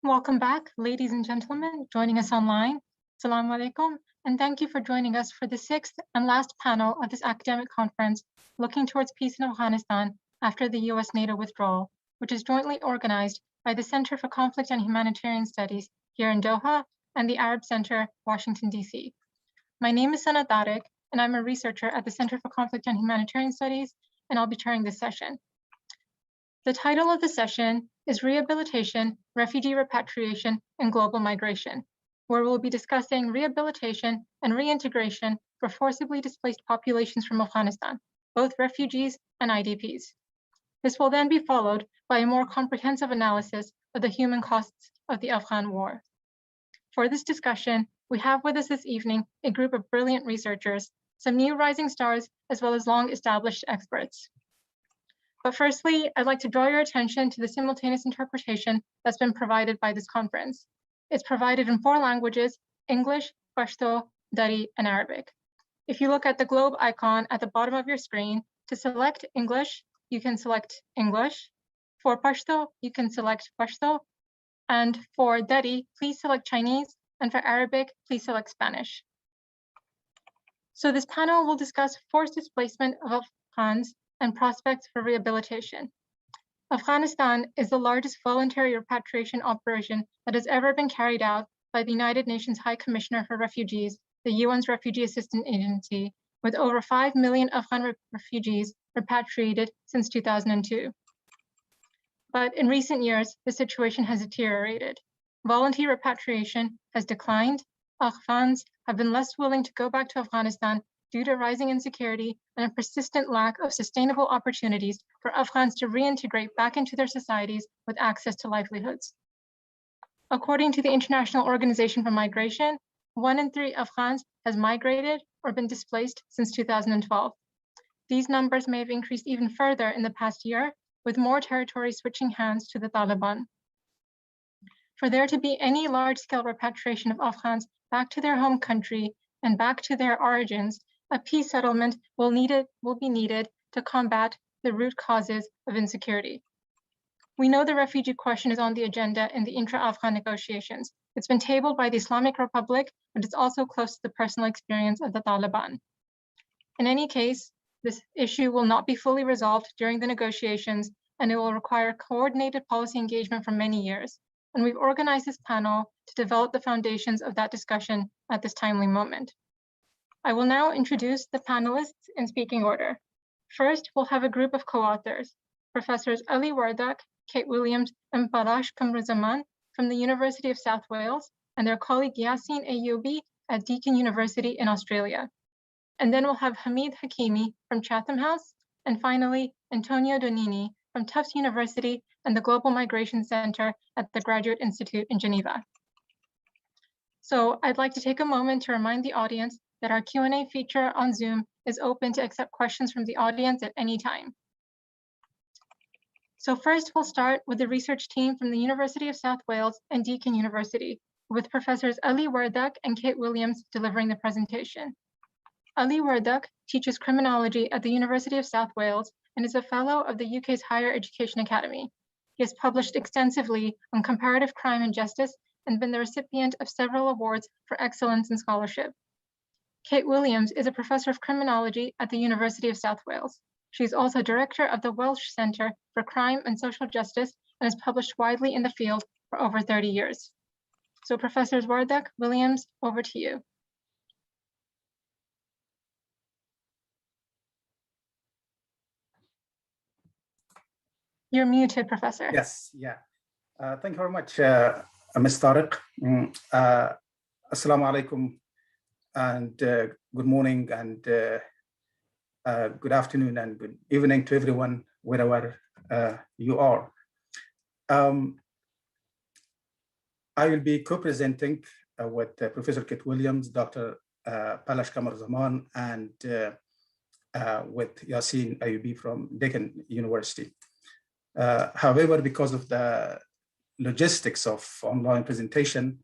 Welcome back, ladies and gentlemen, joining us online. Assalamu alaikum, and thank you for joining us for the sixth and last panel of this academic conference, looking towards peace in Afghanistan after the US NATO withdrawal, which is jointly organized by the Center for Conflict and Humanitarian Studies here in Doha and the Arab Center, Washington, DC. My name is Sana Tariq, and I'm a researcher at the Center for Conflict and Humanitarian Studies, and I'll be chairing this session. The title of the session is Rehabilitation, Refugee Repatriation, and Global Migration, where we'll be discussing rehabilitation and reintegration for forcibly displaced populations from Afghanistan, both refugees and IDPs. This will then be followed by a more comprehensive analysis of the human costs of the Afghan war. For this discussion, we have with us this evening a group of brilliant researchers, some new rising stars, as well as long-established experts. But firstly, I'd like to draw your attention to the simultaneous interpretation that's been provided by this conference. It's provided in 4 languages: English, Pashto, Dari, and Arabic. If you look at the globe icon at the bottom of your screen, to select English, you can select English. For Pashto, you can select Pashto. And for Dari, please select Chinese. And for Arabic, please select Spanish. So this panel will discuss forced displacement of Afghans and prospects for rehabilitation. Afghanistan is the largest voluntary repatriation operation that has ever been carried out by the United Nations High Commissioner for Refugees, the UN's Refugee Assistance Agency, with over 5 million Afghan refugees repatriated since 2002. But in recent years, the situation has deteriorated. Voluntary repatriation has declined. Afghans have been less willing to go back to Afghanistan due to rising insecurity and a persistent lack of sustainable opportunities for Afghans to reintegrate back into their societies with access to livelihoods. According to the International Organization for Migration, 1 in 3 Afghans has migrated or been displaced since 2012. These numbers may have increased even further in the past year, with more territory switching hands to the Taliban. For there to be any large-scale repatriation of Afghans back to their home country and back to their origins, a peace settlement will be needed to combat the root causes of insecurity. We know the refugee question is on the agenda in the intra-Afghan negotiations. It's been tabled by the Islamic Republic, but it's also close to the personal experience of the Taliban. In any case, this issue will not be fully resolved during the negotiations, and it will require coordinated policy engagement for many years. And we've organized this panel to develop the foundations of that discussion at this timely moment. I will now introduce the panelists in speaking order. First, we'll have a group of co-authors, Professors Ali Wardak, Kate Williams, and Balash Kamruzaman from the University of South Wales, and their colleague Yasin Ayubi at Deakin University in Australia. And then we'll have Hamid Hakimi from Chatham House, and finally, Antonio Danini from Tufts University and the Global Migration Center at the Graduate Institute in Geneva. So I'd like to take a moment to remind the audience that our Q&A feature on Zoom is open to accept questions from the audience at any time. So first, we'll start with the research team from the University of South Wales and Deakin University, with Professors Ali Wardak and Kate Williams delivering the presentation. Ali Wardak teaches criminology at the University of South Wales and is a fellow of the UK's Higher Education Academy. He has published extensively on comparative crime and justice and been the recipient of several awards for excellence in scholarship. Kate Williams is a professor of criminology at the University of South Wales. She is also director of the Welsh Centre for Crime and Social Justice and has published widely in the field for over 30 years. So Professors Wardak, Williams, over to you. You're muted, Professor. Yes, yeah. Thank you very much, Ms. Tariq. Assalamu alaikum, and good morning, and good afternoon, and good evening to everyone, wherever you are. I will be co-presenting with Professor Kate Williams, Dr. Balash Kamruzaman, and with Yasin Ayubi from Deakin University. However, because of the logistics of online presentation,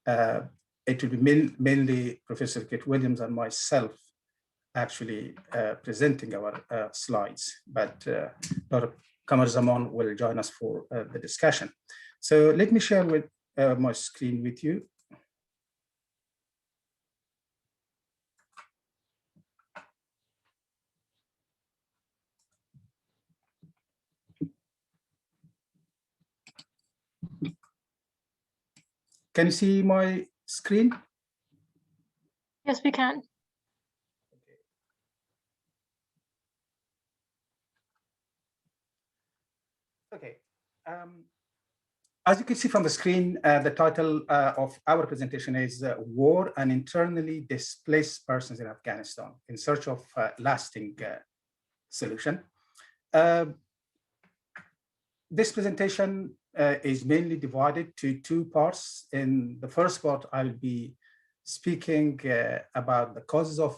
it will be mainly Professor Kate Williams and myself actually presenting our slides, but Dr. Kamruzaman will join us for the discussion. So let me share with my screen with you. Can you see my screen? Yes, we can. Okay. As you can see from the screen, the title of our presentation is War and Internally Displaced Persons in Afghanistan in Search of Lasting Solution. This presentation is mainly divided to two parts. In the first part, I'll be speaking about the causes of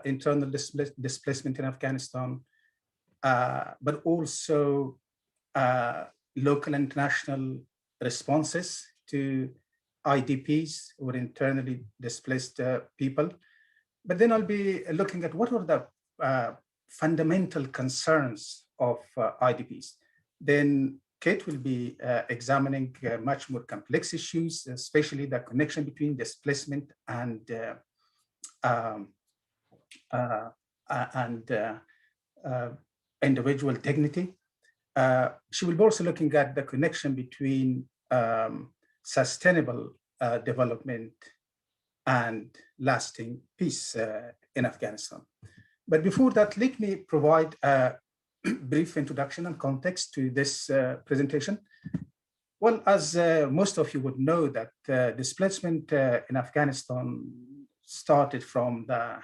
internal displacement in Afghanistan, but also local and international responses to IDPs or internally displaced people. But then I'll be looking at what are the fundamental concerns of IDPs. Then Kate will be examining much more complex issues, especially the connection between displacement and individual dignity. She will be also looking at the connection between sustainable development and lasting peace in Afghanistan. But before that, let me provide a brief introduction and context to this presentation. Well, as most of you would know, that displacement in Afghanistan started from the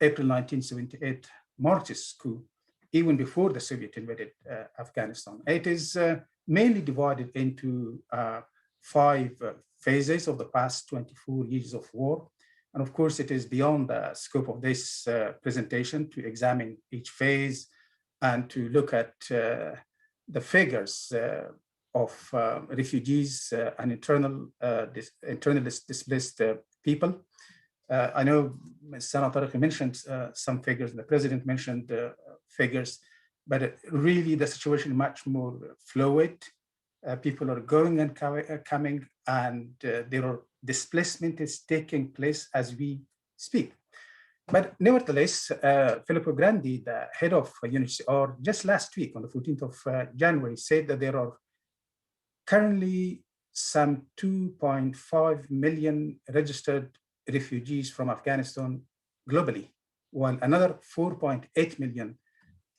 April 1978 Marxist coup, even before the Soviet invaded Afghanistan. It is mainly divided into 5 phases of the past 24 years of war. And of course, it is beyond the scope of this presentation to examine each phase and to look at the figures of refugees and internally displaced people. I know Senator Tariq mentioned some figures, the president mentioned figures, but really the situation is much more fluid. People are going and coming, and displacement is taking place as we speak. But nevertheless, Filippo Grandi, the head of UNHCR, just last week on the 14th of January, said that there are currently some 2.5 million registered refugees from Afghanistan globally, while another 4.8 million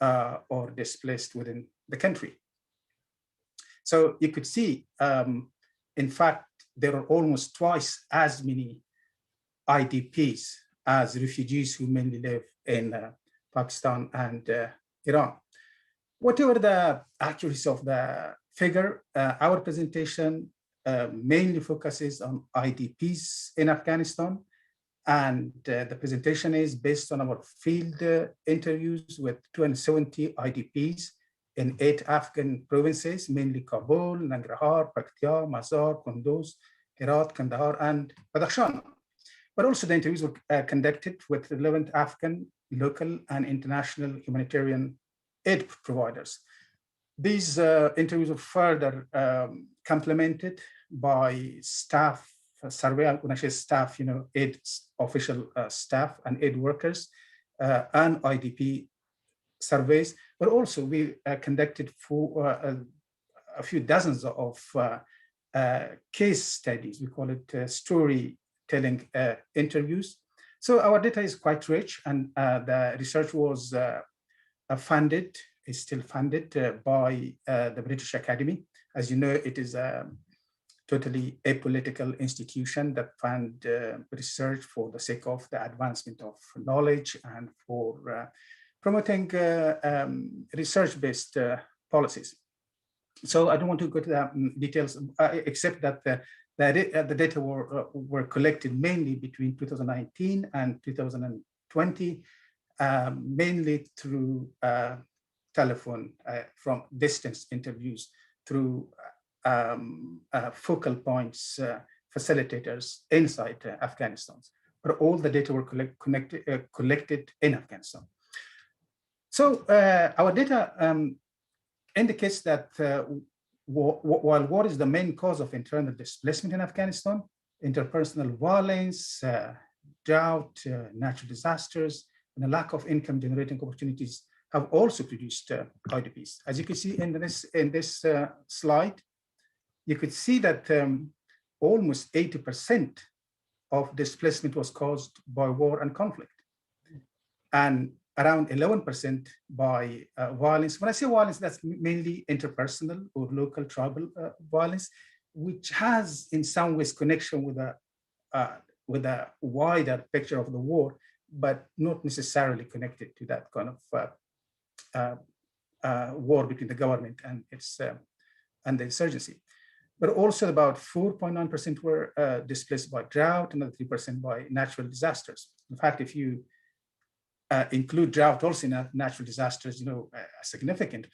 are displaced within the country. So you could see, in fact, there are almost twice as many IDPs as refugees who mainly live in Pakistan and Iran. Whatever the accuracy of the figure, our presentation mainly focuses on IDPs in Afghanistan. And the presentation is based on our field interviews with 270 IDPs in 8 Afghan provinces, mainly Kabul, Nangarhar, Paktia, Mazar, Kunduz, Herat, Kandahar, and Badakhshan. But also the interviews were conducted with relevant Afghan, local, and international humanitarian aid providers. These interviews were further complemented by staff survey, when I say staff, aid official staff and aid workers and IDP surveys, but also we conducted for a few dozens of case studies. We call it storytelling interviews. So our data is quite rich, and the research was funded, is still funded by the British Academy. As you know, it is a totally apolitical institution that fund research for the sake of the advancement of knowledge and for promoting research-based policies. So I don't want to go to the details, except that the data were collected mainly between 2019 and 2020, mainly through telephone, from distance interviews, through focal points, facilitators inside Afghanistan. But all the data were collected in Afghanistan. So our data indicates that while war is the main cause of internal displacement in Afghanistan, interpersonal violence, drought, natural disasters, and a lack of income generating opportunities have also produced IDPs. As you can see in this slide, you could see that almost 80% of displacement was caused by war and conflict, and around 11% by violence. When I say violence, that's mainly interpersonal or local tribal violence, which has in some ways connection with a wider picture of the war, but not necessarily connected to that kind of war between the government and its and the insurgency. But also about 4.9% were displaced by drought, another 3% by natural disasters. In fact, if you include drought also in natural disasters, a significant,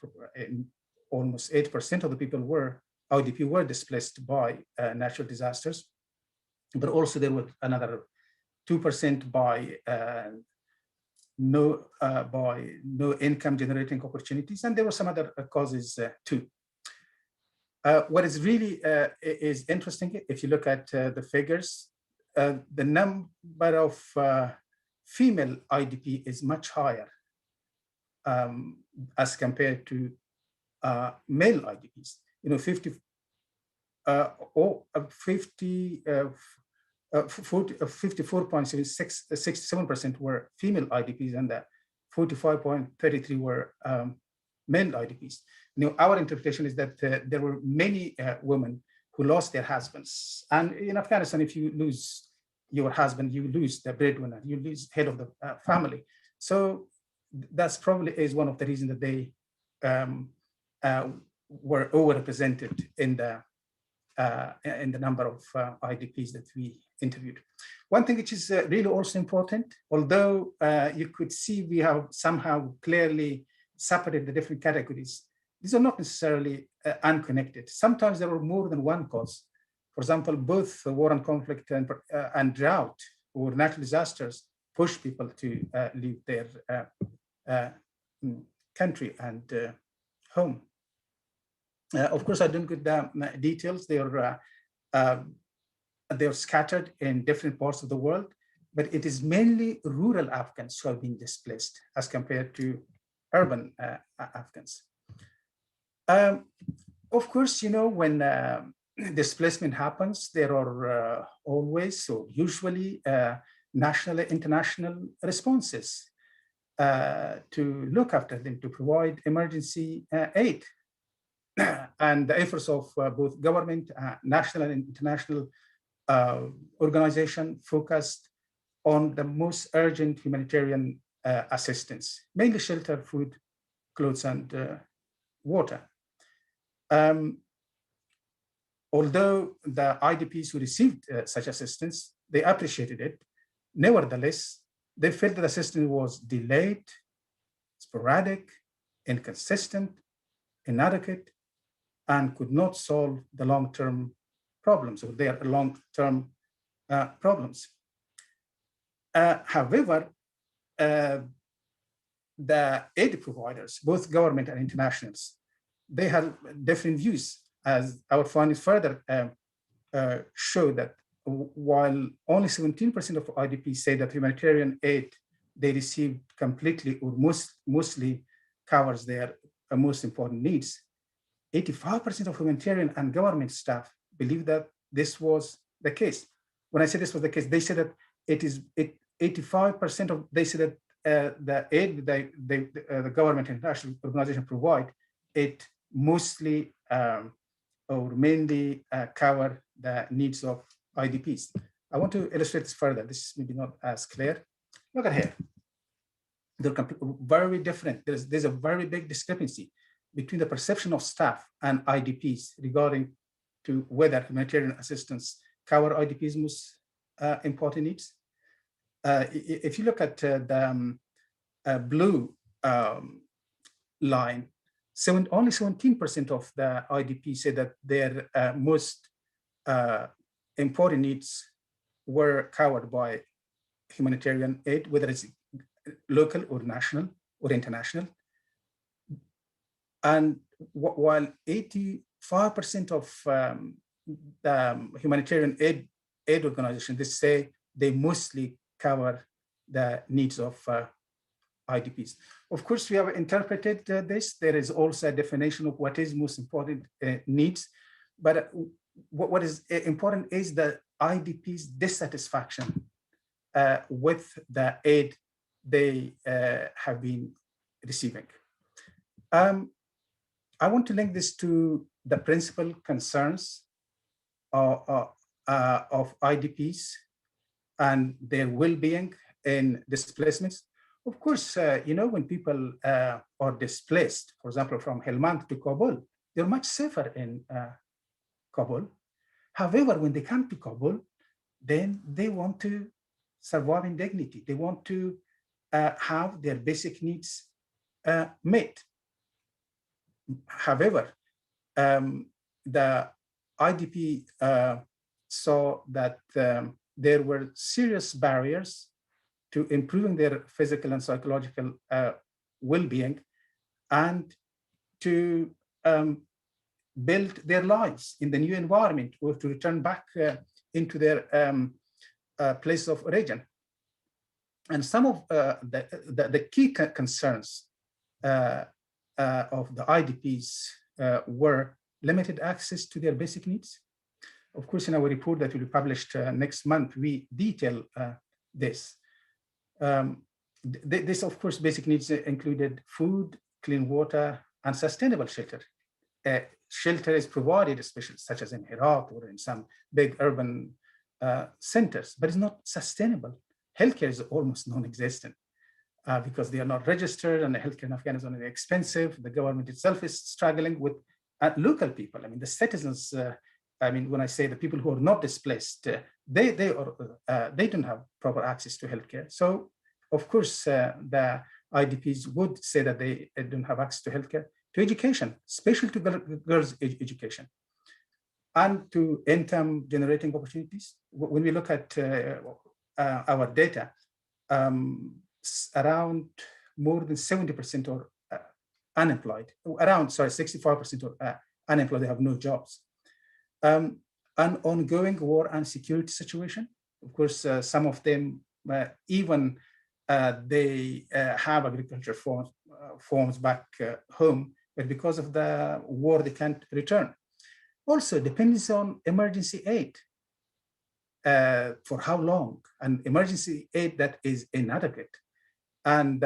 almost 8% of the people IDP were displaced by natural disasters, but also there were another 2% by no income generating opportunities, and there were some other causes too. What is really is interesting, if you look at the figures, the number of female IDP is much higher as compared to male IDPs. 54.67% were female IDPs, and 45.33% were male IDPs. Our interpretation is that there were many women who lost their husbands. And in Afghanistan, if you lose your husband, you lose the breadwinner, you lose head of the family. So that's probably is one of the reasons that they were overrepresented in the number of IDPs that we interviewed. One thing which is really also important, although you could see we have somehow clearly separated the different categories, these are not necessarily unconnected. Sometimes there are more than one cause. For example, both war and conflict and drought or natural disasters push people to leave their country and home. Of course, I don't get the details. They're scattered in different parts of the world, but it is mainly rural Afghans who have been displaced as compared to urban Afghans. Of course, when displacement happens, there are always or usually national and international responses to look after them, to provide emergency aid. And the efforts of both government, national and international organization focused on the most urgent humanitarian assistance, mainly shelter, food, clothes, and water. Although the IDPs who received such assistance, they appreciated it. Nevertheless, they felt that the assistance was delayed, sporadic, inconsistent, inadequate, and could not solve the long-term problems or their long-term problems. However, the aid providers, both government and internationals, they have different views, as our findings further show that while only 17% of IDPs say that humanitarian aid they received completely or mostly covers their most important needs, 85% of humanitarian and government staff believe that this was the case. When I say this was the case, they said that 85% of, they said that the aid the government and international organization provide, it mostly or mainly cover the needs of IDPs. I want to illustrate this further. This is maybe not as clear. Look at here. They're very different. There's a very big discrepancy between the perception of staff and IDPs regarding to whether humanitarian assistance cover IDPs' most important needs. If you look at the blue line, only 17% of the IDPs say that their most important needs were covered by humanitarian aid, whether it's local or national or international. And while 85% 5% of the humanitarian aid organizations, they say they mostly cover the needs of IDPs. Of course, we have interpreted this. There is also a definition of what is most important needs. But what is important is the IDPs' dissatisfaction with the aid they have been receiving. I want to link this to the principal concerns of IDPs and their well-being in displacements. Of course, when people are displaced, for example, from Helmand to Kabul, they're much safer in Kabul. However, when they come to Kabul, then they want to survive in dignity. They want to have their basic needs met. However, the IDP saw that there were serious barriers to improving their physical and psychological well-being and to build their lives in the new environment or to return back into their place of origin. And some of the key concerns of the IDPs were limited access to their basic needs. Of course, in our report that will be published next month, we detail this. This, of course, basic needs included food, clean water, and sustainable shelter. Shelter is provided, especially such as in Herat or in some big urban centers, but it's not sustainable. Healthcare is almost non-existent because they are not registered, and the healthcare in Afghanistan is expensive. The government itself is struggling with local people. I mean, the citizens. When I say the people who are not displaced, they don't have proper access to healthcare. So, of course, the IDPs would say that they don't have access to healthcare, to education, especially to girls' education, and to income-generating opportunities. When we look at our data, around more than 70% are unemployed. 65% are unemployed. They have no jobs. An ongoing war and security situation. Of course, some of them even they have agriculture forms back home, but because of the war, they can't return. Also, depends on emergency aid. For how long? And emergency aid that is inadequate, and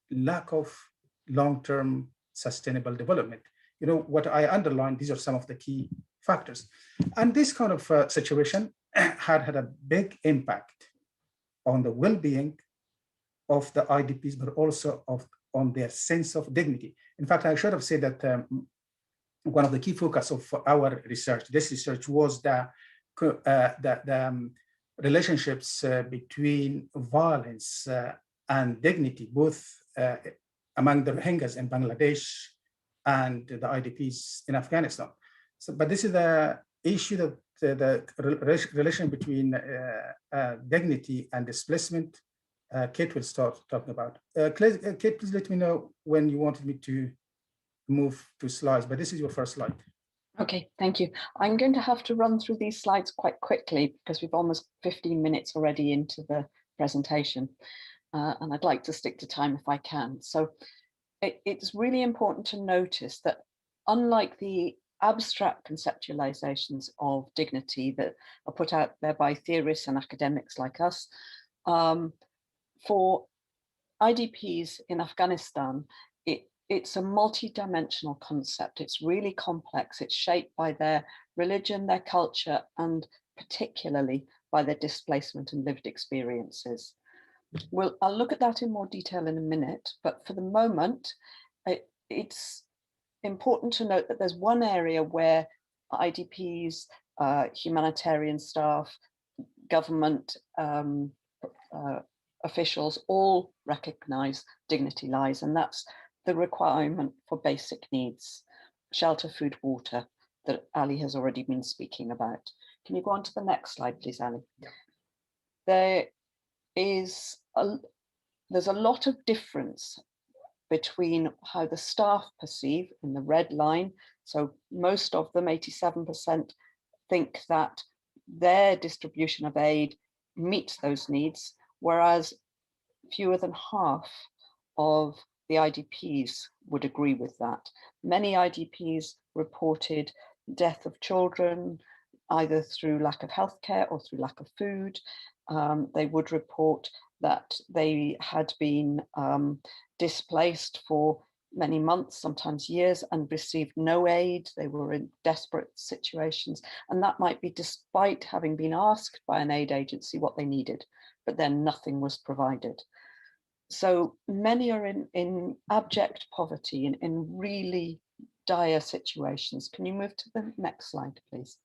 lack of long-term sustainable development. What I underlined, these are some of the key factors. And this kind of situation had a big impact on the well-being of the IDPs, but also on their sense of dignity. In fact, I should have said that one of the key focus of our research, this research, was the relationships between violence and dignity, both among the Rohingyas in Bangladesh and the IDPs in Afghanistan. But this is the issue that the relation between dignity and displacement. Kate will start talking about. Kate, please let me know when you wanted me to move to slides, but this is your first slide. Okay, thank you. I'm going to have to run through these slides quite quickly because we've almost 15 minutes already into the presentation, and I'd like to stick to time if I can. So it's really important to notice that unlike the abstract conceptualizations of dignity that are put out there by theorists and academics like us, for IDPs in Afghanistan, it's a multi-dimensional concept. It's really complex. It's shaped by their religion, their culture, and particularly by their displacement and lived experiences. I'll look at that in more detail in a minute, but for the moment, it's important to note that there's one area where IDPs, humanitarian staff, government officials all recognize dignity lies, and that's the requirement for basic needs, shelter, food, water, that Ali has already been speaking about. Can you go on to the next slide, please, Ali? Yeah. There's a lot of difference between how the staff perceive, in the red line, So most of them, 87%, think that their distribution of aid meets those needs, whereas fewer than half of the IDPs would agree with that. Many IDPs reported death of children, either through lack of healthcare or through lack of food. They would report that they had been displaced for many months, sometimes years, and received no aid. They were in desperate situations. And that might be despite having been asked by an aid agency what they needed, but then nothing was provided. So many are in abject poverty, in really dire situations. Can you move to the next slide, please?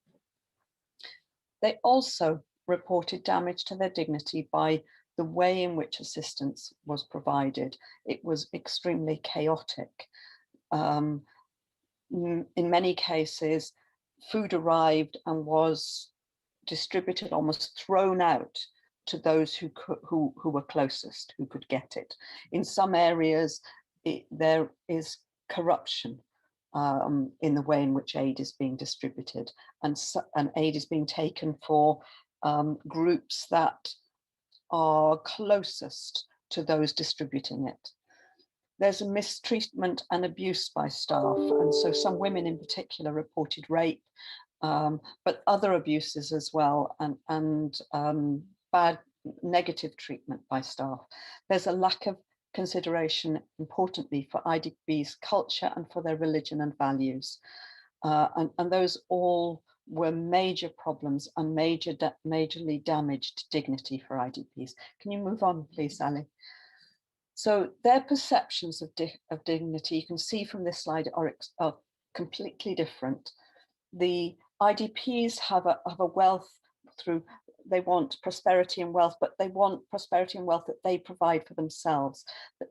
They also reported damage to their dignity by the way in which assistance was provided. It was extremely chaotic. In many cases, food arrived and was distributed, almost thrown out to those who were closest, who could get it. In some areas, there is corruption in the way in which aid is being distributed, and aid is being taken for groups that are closest to those distributing it. There's a mistreatment and abuse by staff, and so some women in particular reported rape, but other abuses as well, and bad negative treatment by staff. There's a lack of consideration, importantly, for IDPs' culture and for their religion and values. And those all were major problems and majorly damaged dignity for IDPs. Can you move on, please, Sally? So their perceptions of dignity, you can see from this slide, are completely different. The IDPs have a wealth through, they want prosperity and wealth, but they want prosperity and wealth that they provide for themselves.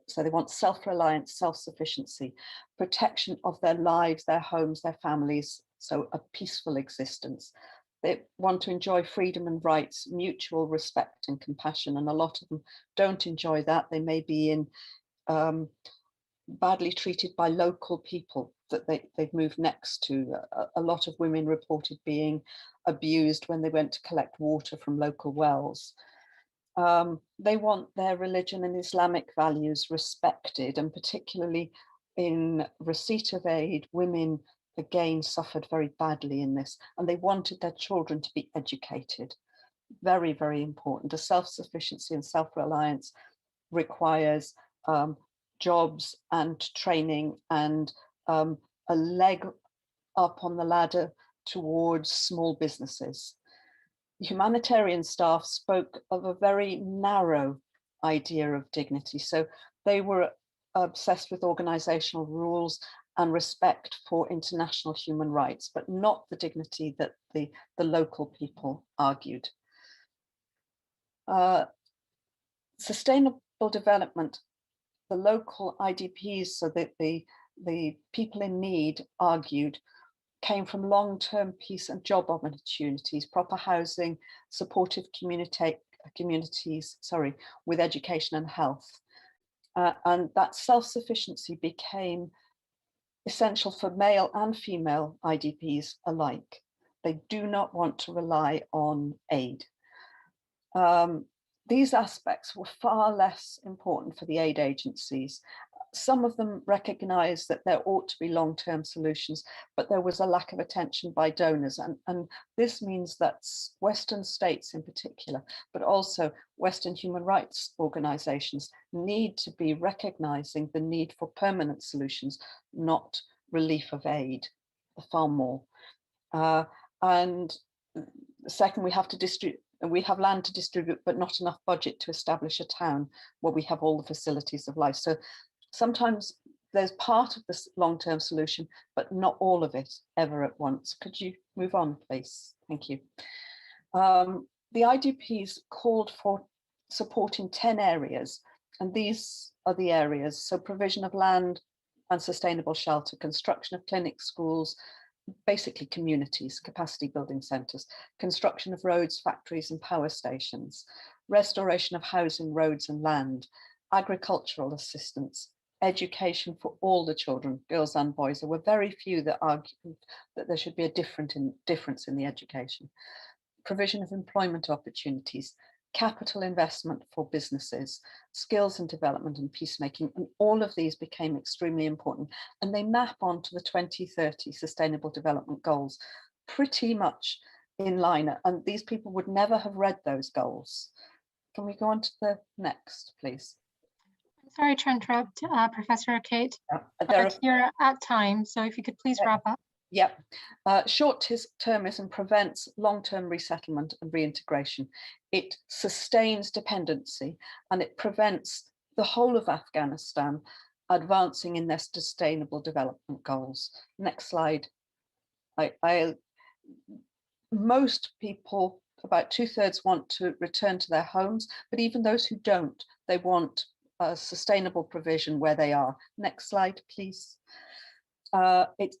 So they want self-reliance, self-sufficiency, protection of their lives, their homes, their families, so a peaceful existence. They want to enjoy freedom and rights, mutual respect and compassion, and a lot of them don't enjoy that. They may be in badly treated by local people that they've moved next to. A lot of women reported being abused when they went to collect water from local wells. They want their religion and Islamic values respected, and particularly in receipt of aid, women again suffered very badly in this, and they wanted their children to be educated. Very, very important. The self-sufficiency and self-reliance requires jobs and training and a leg up on the ladder towards small businesses. Humanitarian staff spoke of a very narrow idea of dignity. So they were obsessed with organizational rules and respect for international human rights, but not the dignity that the local people argued. Sustainable development, the local IDPs, so that the people in need argued, came from long-term peace and job opportunities, proper housing, supportive communities, with education and health. And that self-sufficiency became essential for male and female IDPs alike. They do not want to rely on aid. These aspects were far less important for the aid agencies. Some of them recognized that there ought to be long-term solutions, but there was a lack of attention by donors. And this means that Western states in particular, but also Western human rights organizations, need to be recognizing the need for permanent solutions, not relief of aid, far more. And second, we have land to distribute, but not enough budget to establish a town where we have all the facilities of life. So sometimes there's part of this long-term solution, but not all of it ever at once. Could you move on, please? Thank you. The IDPs called for support in 10 areas, and these are the areas. So provision of land and sustainable shelter, construction of clinics, schools, basically communities, capacity building centres, construction of roads, factories and power stations, restoration of housing, roads and land, agricultural assistance, education for all the children, girls and boys. There were very few that argued that there should be a difference in the education. Provision of employment opportunities, capital investment for businesses, skills and development and peacemaking, and all of these became extremely important. And they map onto the 2030 Sustainable Development Goals pretty much in line. And these people would never have read those goals. Can we go on to the next, please? I'm sorry to interrupt, Professor Kate, Yeah, but you're at time, so if you could please wrap up. Yep. Short-termism prevents long-term resettlement and reintegration. It sustains dependency and it prevents the whole of Afghanistan advancing in their sustainable development goals. Next slide. Most people, about 2/3, want to return to their homes, but even those who don't, they want a sustainable provision where they are. Next slide, please.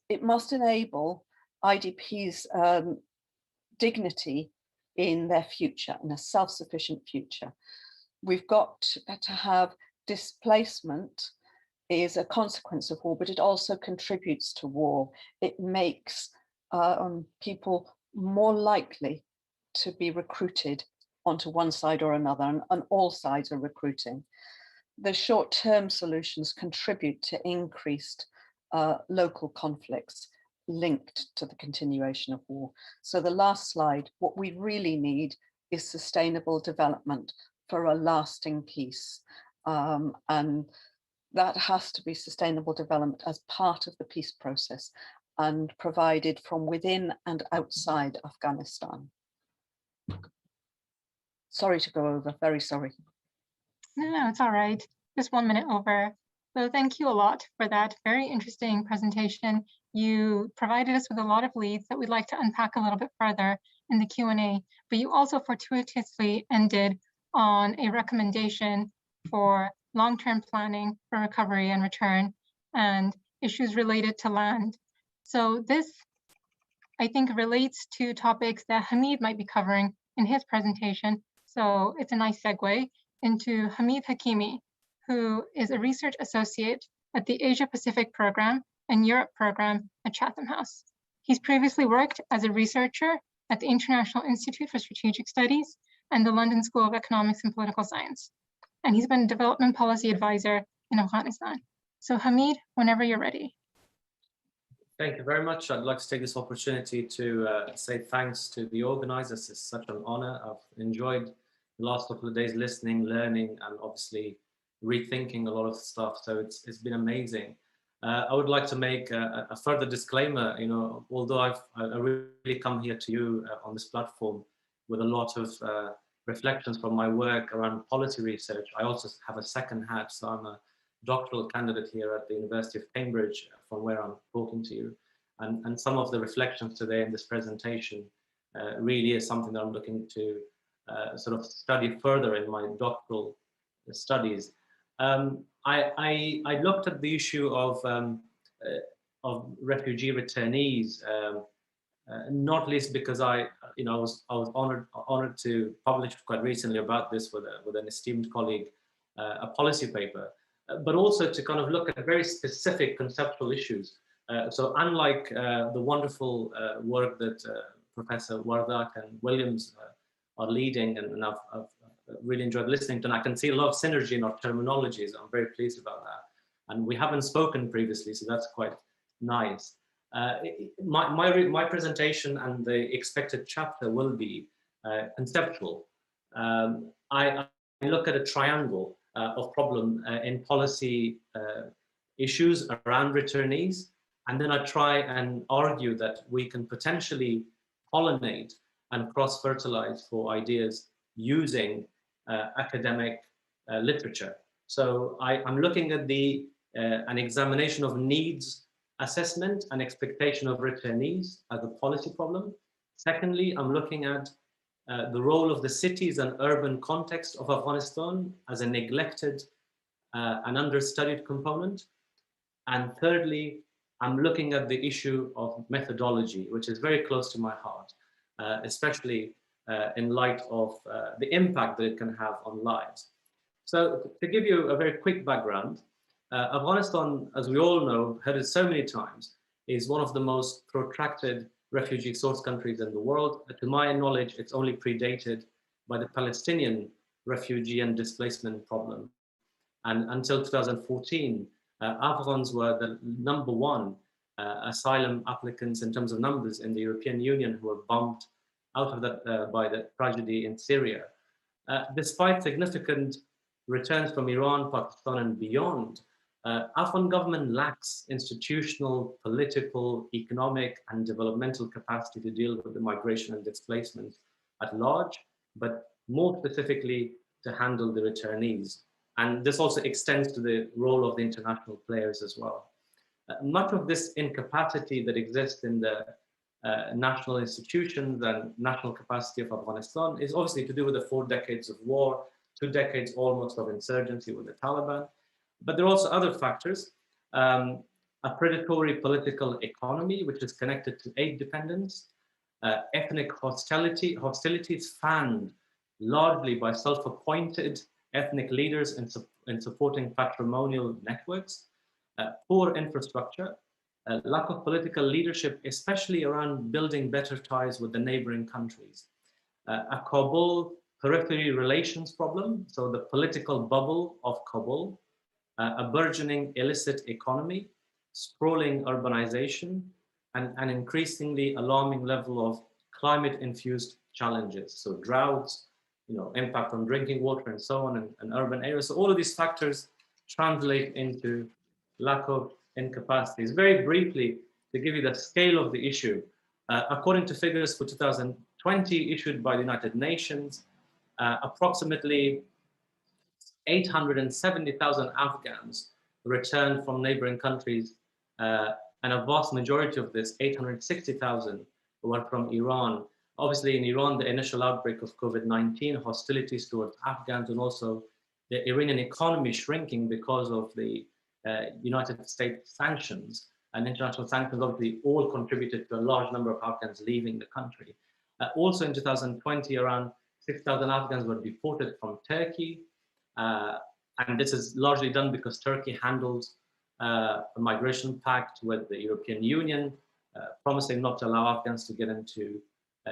It must enable IDPs dignity in their future, in a self-sufficient future. We've got to have displacement is a consequence of war, but it also contributes to war. It makes people more likely to be recruited onto one side or another, and all sides are recruiting. The short-term solutions contribute to increased local conflicts linked to the continuation of war. So the last slide, what we really need is sustainable development for a lasting peace. And that has to be sustainable development as part of the peace process and provided from within and outside Afghanistan. Sorry to go over, very sorry. No, it's all right. Just 1 minute over. So thank you a lot for that very interesting presentation. You provided us with a lot of leads that we'd like to unpack a little bit further in the Q&A, but you also fortuitously ended on a recommendation for long-term planning for recovery and return and issues related to land. So this, I think, relates to topics that Hamid might be covering in his presentation. So it's a nice segue into Hamid Hakimi, who is a research associate at the Asia Pacific Program and Europe Program at Chatham House. He's previously worked as a researcher at the International Institute for Strategic Studies and the London School of Economics and Political Science. And he's been a development policy advisor in Afghanistan. So Hamid, whenever you're ready. Thank you very much. I'd like to take this opportunity to say thanks to the organizers. It's such an honor. I've enjoyed the last couple of days listening, learning, and obviously rethinking a lot of stuff. So it's been amazing. I would like to make a further disclaimer. You know, although I really come here to you on this platform with a lot of reflections from my work around policy research, I also have a second hat. So I'm a doctoral candidate here at the University of Cambridge, from where I'm talking to you. And some of the reflections today in this presentation really is something that I'm looking to sort of study further in my doctoral studies. I looked at the issue of refugee returnees, not least because I was honored to publish quite recently about this with an esteemed colleague, a policy paper, but also to kind of look at very specific conceptual issues. So unlike the wonderful work that Professor Wardak and Williams are leading, and I've really enjoyed listening to, and I can see a lot of synergy in our terminologies. I'm very pleased about that. And we haven't spoken previously, so that's quite nice. My presentation and the expected chapter will be conceptual. I look at a triangle of problem in policy issues around returnees, and then I try and argue that we can potentially pollinate and cross-fertilize for ideas using academic literature. So I'm looking at an examination of needs assessment and expectation of returnees as a policy problem. Secondly, I'm looking at the role of the cities and urban context of Afghanistan as a neglected and understudied component. And thirdly, I'm looking at the issue of methodology, which is very close to my heart, especially in light of the impact that it can have on lives. So to give you a very quick background, Afghanistan, as we all know, heard it so many times, is one of the most protracted refugee source countries in the world. To my knowledge, it's only predated by the Palestinian refugee and displacement problem. And until 2014, Afghans were the #1 asylum applicants in terms of numbers in the European Union who were bumped out of that by the tragedy in Syria. Despite significant returns from Iran, Pakistan, and beyond, Afghan government lacks institutional, political, economic, and developmental capacity to deal with the migration and displacement at large, but more specifically to handle the returnees. And this also extends to the role of the international players as well. Much of this incapacity that exists in the national institutions and national capacity of Afghanistan is obviously to do with the 4 decades of war, 2 decades almost of insurgency with the Taliban. But there are also other factors. A predatory political economy, which is connected to aid dependence, ethnic hostilities fanned largely by self-appointed ethnic leaders in supporting patrimonial networks, poor infrastructure, lack of political leadership, especially around building better ties with the neighboring countries, a Kabul periphery relations problem, so the political bubble of Kabul, a burgeoning illicit economy, sprawling urbanization, and an increasingly alarming level of climate-infused challenges. So droughts, impact on drinking water and so on, and urban areas. So all of these factors translate into lack of incapacities. Very briefly, to give you the scale of the issue, according to figures for 2020 issued by the United Nations, approximately 870,000 Afghans returned from neighboring countries, and a vast majority of this, 860,000, were from Iran. Obviously, in Iran, the initial outbreak of COVID-19, hostilities towards Afghans, and also the Iranian economy shrinking because of the United States sanctions and international sanctions, obviously all contributed to a large number of Afghans leaving the country. Also in 2020, around 6,000 Afghans were deported from Turkey. And this is largely done because Turkey handles a migration pact with the European Union, promising not to allow Afghans to get into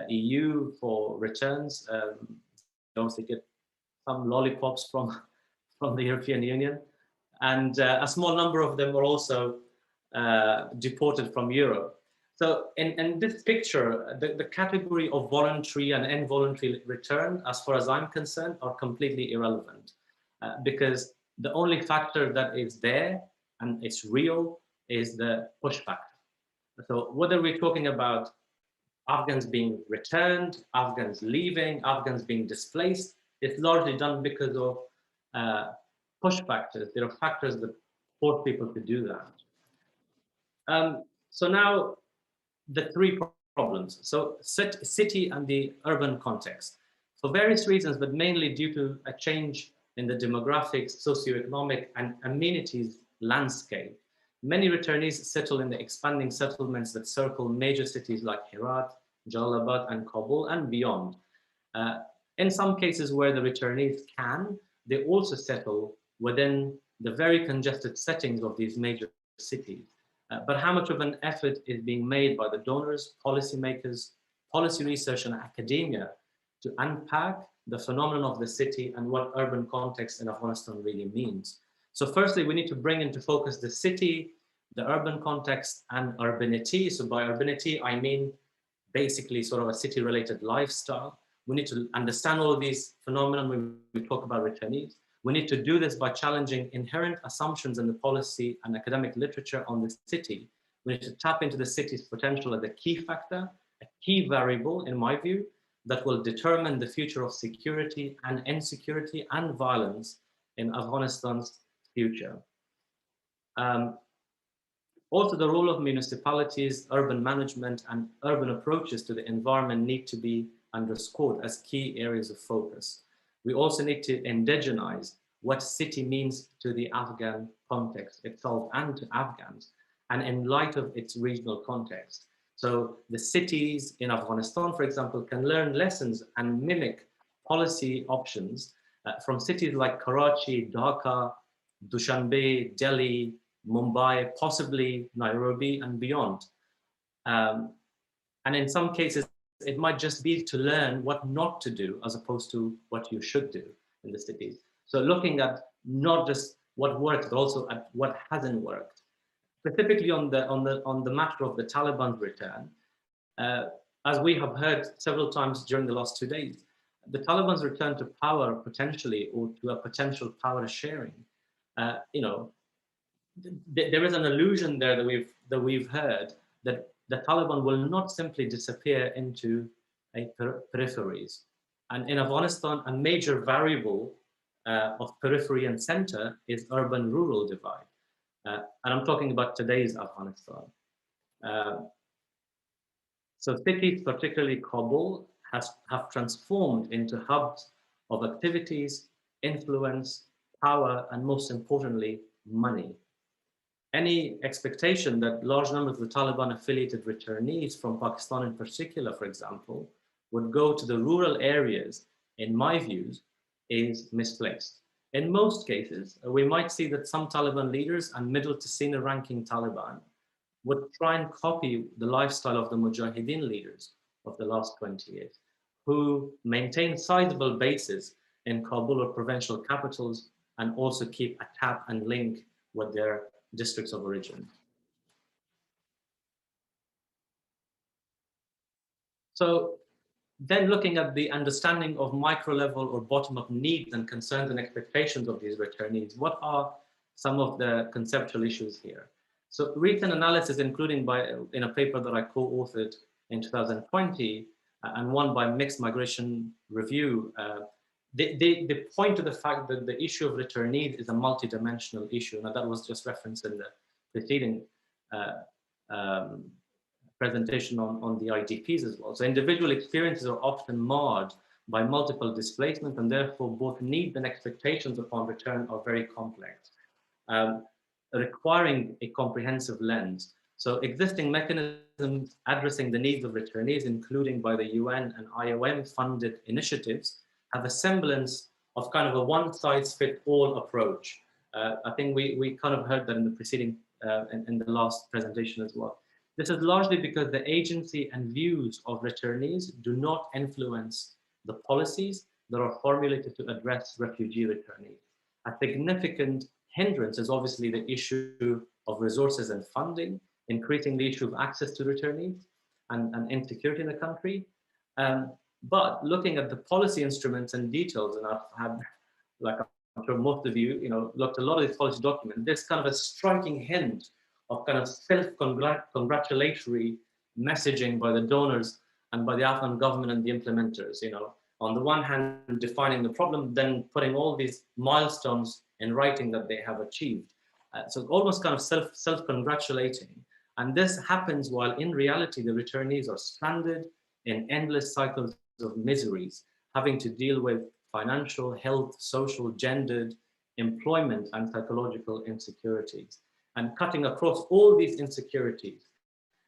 EU for returns. They obviously get some lollipops from the European Union. And a small number of them were also deported from Europe. So in this picture, the category of voluntary and involuntary return, as far as I'm concerned, are completely irrelevant. Because the only factor that is there and it's real is the push factor. So whether we're talking about Afghans being returned, Afghans leaving, Afghans being displaced, it's largely done because of push factors. There are factors that force people to do that. So now the 3 problems. So city and the urban context. For various reasons, but mainly due to a change in the demographics, socioeconomic, and amenities landscape, many returnees settle in the expanding settlements that circle major cities like Herat, Jalalabad, and Kabul, and beyond. In some cases where the returnees can, they also settle within the very congested settings of these major cities. But how much of an effort is being made by the donors, policymakers, policy research, and academia to unpack the phenomenon of the city and what urban context in Afghanistan really means? So firstly, we need to bring into focus the city, the urban context, and urbanity. So by urbanity, I mean basically sort of a city-related lifestyle. We need to understand all of these phenomena when we talk about returnees. We need to do this by challenging inherent assumptions in the policy and academic literature on the city. We need to tap into the city's potential as a key factor, a key variable, in my view, that will determine the future of security and insecurity and violence in Afghanistan's future. Also, the role of municipalities, urban management, and urban approaches to the environment need to be underscored as key areas of focus. We also need to indigenize what city means to the Afghan context itself and to Afghans, and in light of its regional context. So the cities in Afghanistan, for example, can learn lessons and mimic policy options from cities like Karachi, Dhaka, Dushanbe, Delhi, Mumbai, possibly Nairobi and beyond. And in some cases, it might just be to learn what not to do as opposed to what you should do in the cities. So looking at not just what worked, but also at what hasn't worked. Specifically on the matter of the Taliban's return, as we have heard several times during the last 2 days, the Taliban's return to power potentially, or to a potential power sharing, there is an illusion there that we've heard that the Taliban will not simply disappear into peripheries. And in Afghanistan, a major variable of periphery and center is urban-rural divide. And I'm talking about today's Afghanistan. So cities, particularly Kabul, have transformed into hubs of activities, influence, power, and most importantly, money. Any expectation that large numbers of the Taliban-affiliated returnees from Pakistan in particular, for example, would go to the rural areas, in my views, is misplaced. In most cases, we might see that some Taliban leaders and middle to senior ranking Taliban would try and copy the lifestyle of the Mujahideen leaders of the last 20 years, who maintain sizable bases in Kabul or provincial capitals and also keep a tap and link with their districts of origin. So then looking at the understanding of micro level or bottom up needs and concerns and expectations of these returnees, what are some of the conceptual issues here? So recent analysis, including in a paper that I co-authored in 2020 and one by Mixed Migration Review, they point to the fact that the issue of returnees is a multidimensional issue. Now that was just referenced in the preceding presentation on the IDPs as well. So individual experiences are often marred by multiple displacement, and therefore both needs and expectations upon return are very complex, requiring a comprehensive lens. So existing mechanisms addressing the needs of returnees, including by the UN and IOM funded initiatives, have a semblance of kind of a one-size-fits-all approach. I think we kind of heard that in the preceding, in the last presentation as well. This is largely because the agency and views of returnees do not influence the policies that are formulated to address refugee returnees. A significant hindrance is obviously the issue of resources and funding, increasing the issue of access to returnees and insecurity in the country. But looking at the policy instruments and details, and I've had, like I'm sure most of you, looked at a lot of these policy documents, there's kind of a striking hint of kind of self-congratulatory messaging by the donors and by the Afghan government and the implementers, on the one hand, defining the problem, then putting all these milestones in writing that they have achieved. So almost kind of self-congratulating. And this happens while in reality, the returnees are stranded in endless cycles of miseries, having to deal with financial, health, social, gendered, employment, and psychological insecurities. And cutting across all these insecurities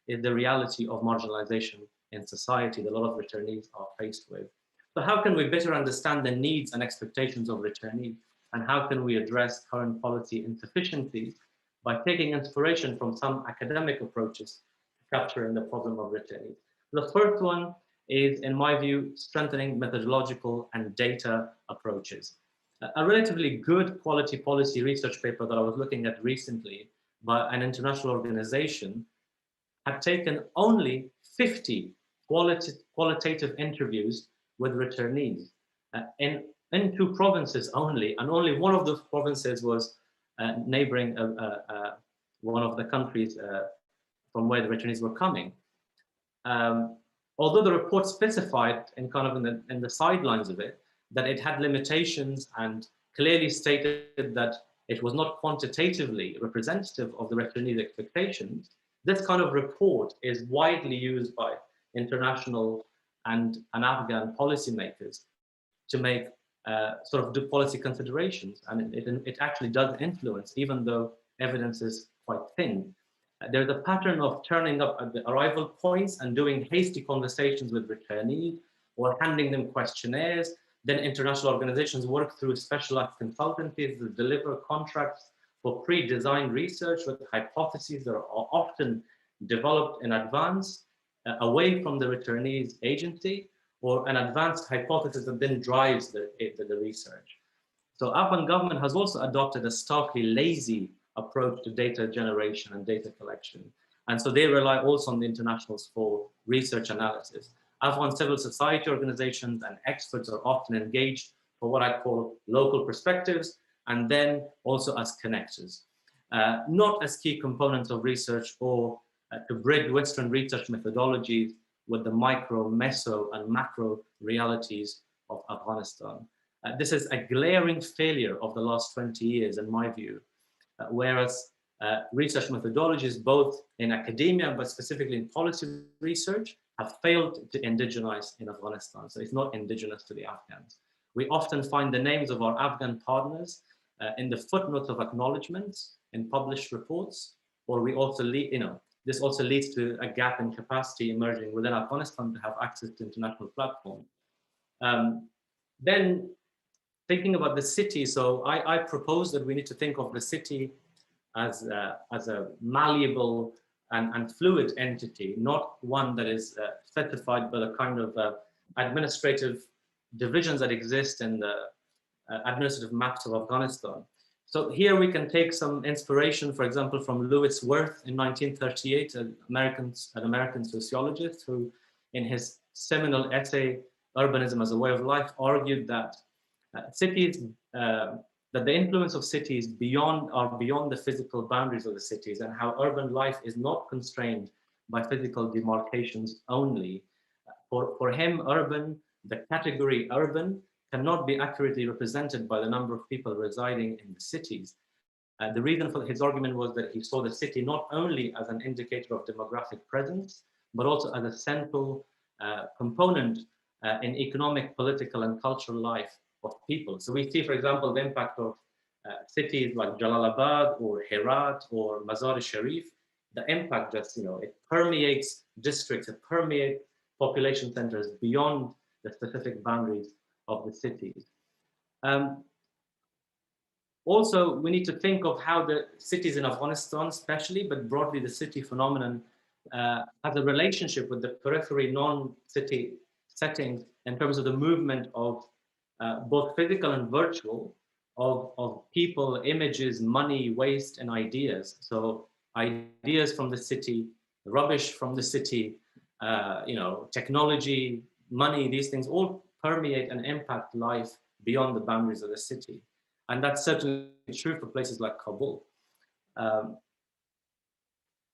is the reality of marginalization in society that a lot of returnees are faced with. So how can we better understand the needs and expectations of returnees? And how can we address current policy insufficiencies by taking inspiration from some academic approaches to capturing the problem of returnees? The first one is, in my view, strengthening methodological and data approaches. A relatively good quality policy research paper that I was looking at recently by an international organization had taken only 50 qualitative interviews with returnees in 2 provinces only, and only one of those provinces was neighboring one of the countries from where the returnees were coming. Although the report specified in kind of in the sidelines of it that it had limitations and clearly stated that it was not quantitatively representative of the returnees' expectations, this kind of report is widely used by international and Afghan policymakers to make sort of do policy considerations, and it actually does influence, even though evidence is quite thin. There's a pattern of turning up at the arrival points and doing hasty conversations with returnees or handing them questionnaires Then international organizations work through specialized consultancies to deliver contracts for pre-designed research with hypotheses that are often developed in advance away from the returnees agency, or an advanced hypothesis that then drives the research. So Afghan government has also adopted a starkly lazy approach to data generation and data collection. And so they rely also on the internationals for research analysis. Afghan civil society organizations and experts are often engaged for what I call local perspectives, and then also as connectors, not as key components of research or to bridge Western research methodologies with the micro, meso, and macro realities of Afghanistan. This is a glaring failure of the last 20 years, in my view, whereas research methodologies, both in academia, but specifically in policy research, have failed to indigenize in Afghanistan. So it's not indigenous to the Afghans. We often find the names of our Afghan partners in the footnotes of acknowledgements in published reports, or we also this also leads to a gap in capacity emerging within Afghanistan to have access to international platforms. Then thinking about the city, so I propose that we need to think of the city as a malleable and fluid entity, not one that is certified by the kind of administrative divisions that exist in the administrative maps of Afghanistan. So here we can take some inspiration, for example, from Lewis Wirth in 1938, an American sociologist who, in his seminal essay, Urbanism as a Way of Life, argued that cities, that the influence of cities are beyond the physical boundaries of the cities, and how urban life is not constrained by physical demarcations only. For him, the category urban, cannot be accurately represented by the number of people residing in the cities. The reason for his argument was that he saw the city not only as an indicator of demographic presence, but also as a central component in economic, political, and cultural life of people. So we see, for example, the impact of cities like Jalalabad or Herat or Mazar-e-Sharif. The impact just, it permeates districts, it permeates population centers beyond the specific boundaries of the cities. Also, we need to think of how the cities in Afghanistan, especially, but broadly the city phenomenon, has a relationship with the periphery non-city settings in terms of the movement of both physical and virtual, of people, images, money, waste, and ideas. So ideas from the city, rubbish from the city, technology, money, these things all permeate and impact life beyond the boundaries of the city. And that's certainly true for places like Kabul.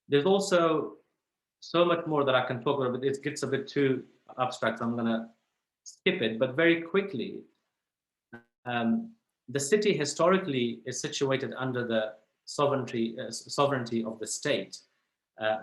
There's also so much more that I can talk about, but it gets a bit too abstract, so I'm gonna skip it. But very quickly, the city historically is situated under the sovereignty of the state,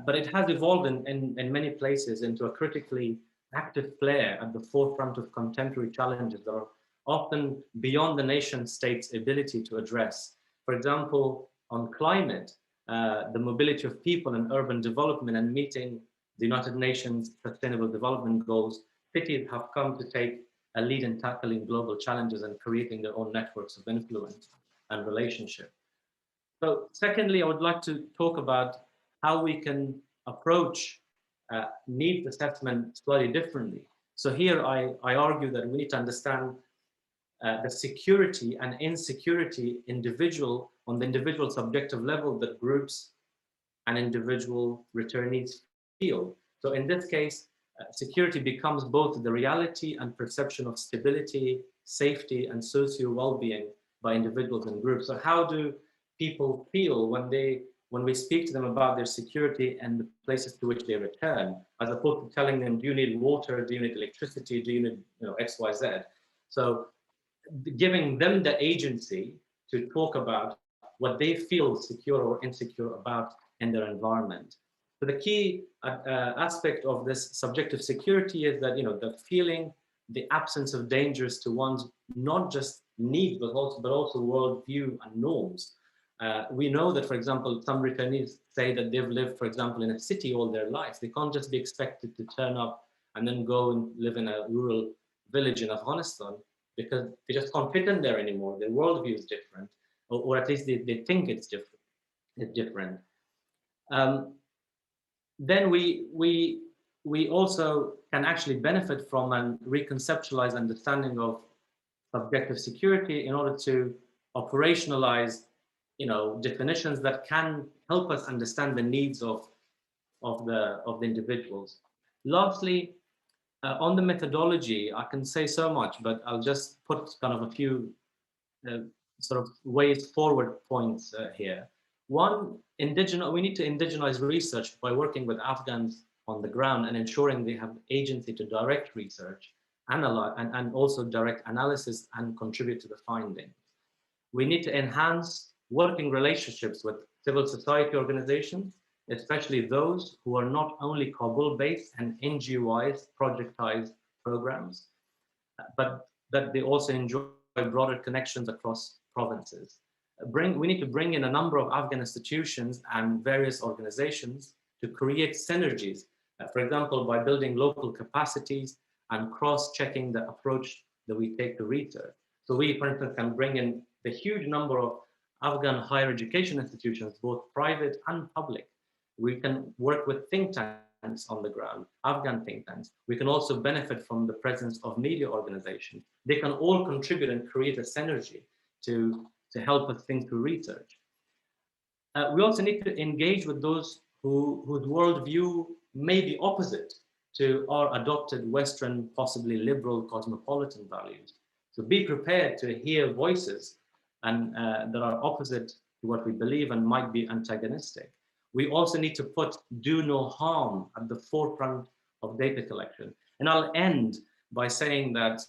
but it has evolved in many places into a critically active player at the forefront of contemporary challenges that are often beyond the nation state's ability to address. For example, on climate, the mobility of people and urban development and meeting the United Nations Sustainable Development Goals, cities have come to take a lead in tackling global challenges and creating their own networks of influence and relationship. So secondly, I would like to talk about how we can approach needs assessment slightly differently. So here I argue that we need to understand the security and insecurity on the individual subjective level that groups and individual returnees feel. So in this case, security becomes both the reality and perception of stability, safety, and socio well-being by individuals and groups. So how do people feel when we speak to them about their security and the places to which they return, as opposed to telling them, do you need water, do you need electricity, do you need X, Y, Z? So giving them the agency to talk about what they feel secure or insecure about in their environment. So the key aspect of this subjective security is that the feeling, the absence of dangers to one's not just needs, but also worldview and norms. We know that, for example, some returnees say that they've lived, for example, in a city all their life. They can't just be expected to turn up and then go and live in a rural village in Afghanistan. because they just can't fit in there anymore. Their worldview is different, or at least they think it's different. Then we also can actually benefit from and reconceptualize understanding of subjective security in order to operationalize, definitions that can help us understand the needs of the individuals. Lastly, on the methodology, I can say so much, but I'll just put kind of a few sort of ways forward points here. One, we need to indigenize research by working with Afghans on the ground and ensuring they have agency to direct research, analyze, and also direct analysis and contribute to the findings. We need to enhance working relationships with civil society organizations, especially those who are not only Kabul-based and NGO-wise, projectized programs, but that they also enjoy broader connections across provinces. We need to bring in a number of Afghan institutions and various organizations to create synergies, for example, by building local capacities and cross-checking the approach that we take to research. So we, for instance, can bring in the huge number of Afghan higher education institutions, both private and public. We can work with think tanks on the ground, Afghan think tanks. We can also benefit from the presence of media organizations. They can all contribute and create a synergy to help us think through research. We also need to engage with those whose worldview may be opposite to our adopted Western, possibly liberal, cosmopolitan values. So be prepared to hear voices and that are opposite to what we believe and might be antagonistic. We also need to put do no harm at the forefront of data collection. And I'll end by saying that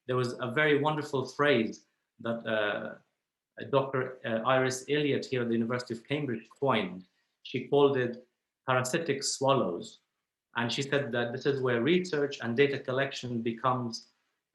there was a very wonderful phrase that Dr. Iris Elliott here at the University of Cambridge coined. She called it parasitic swallows. And she said that this is where research and data collection becomes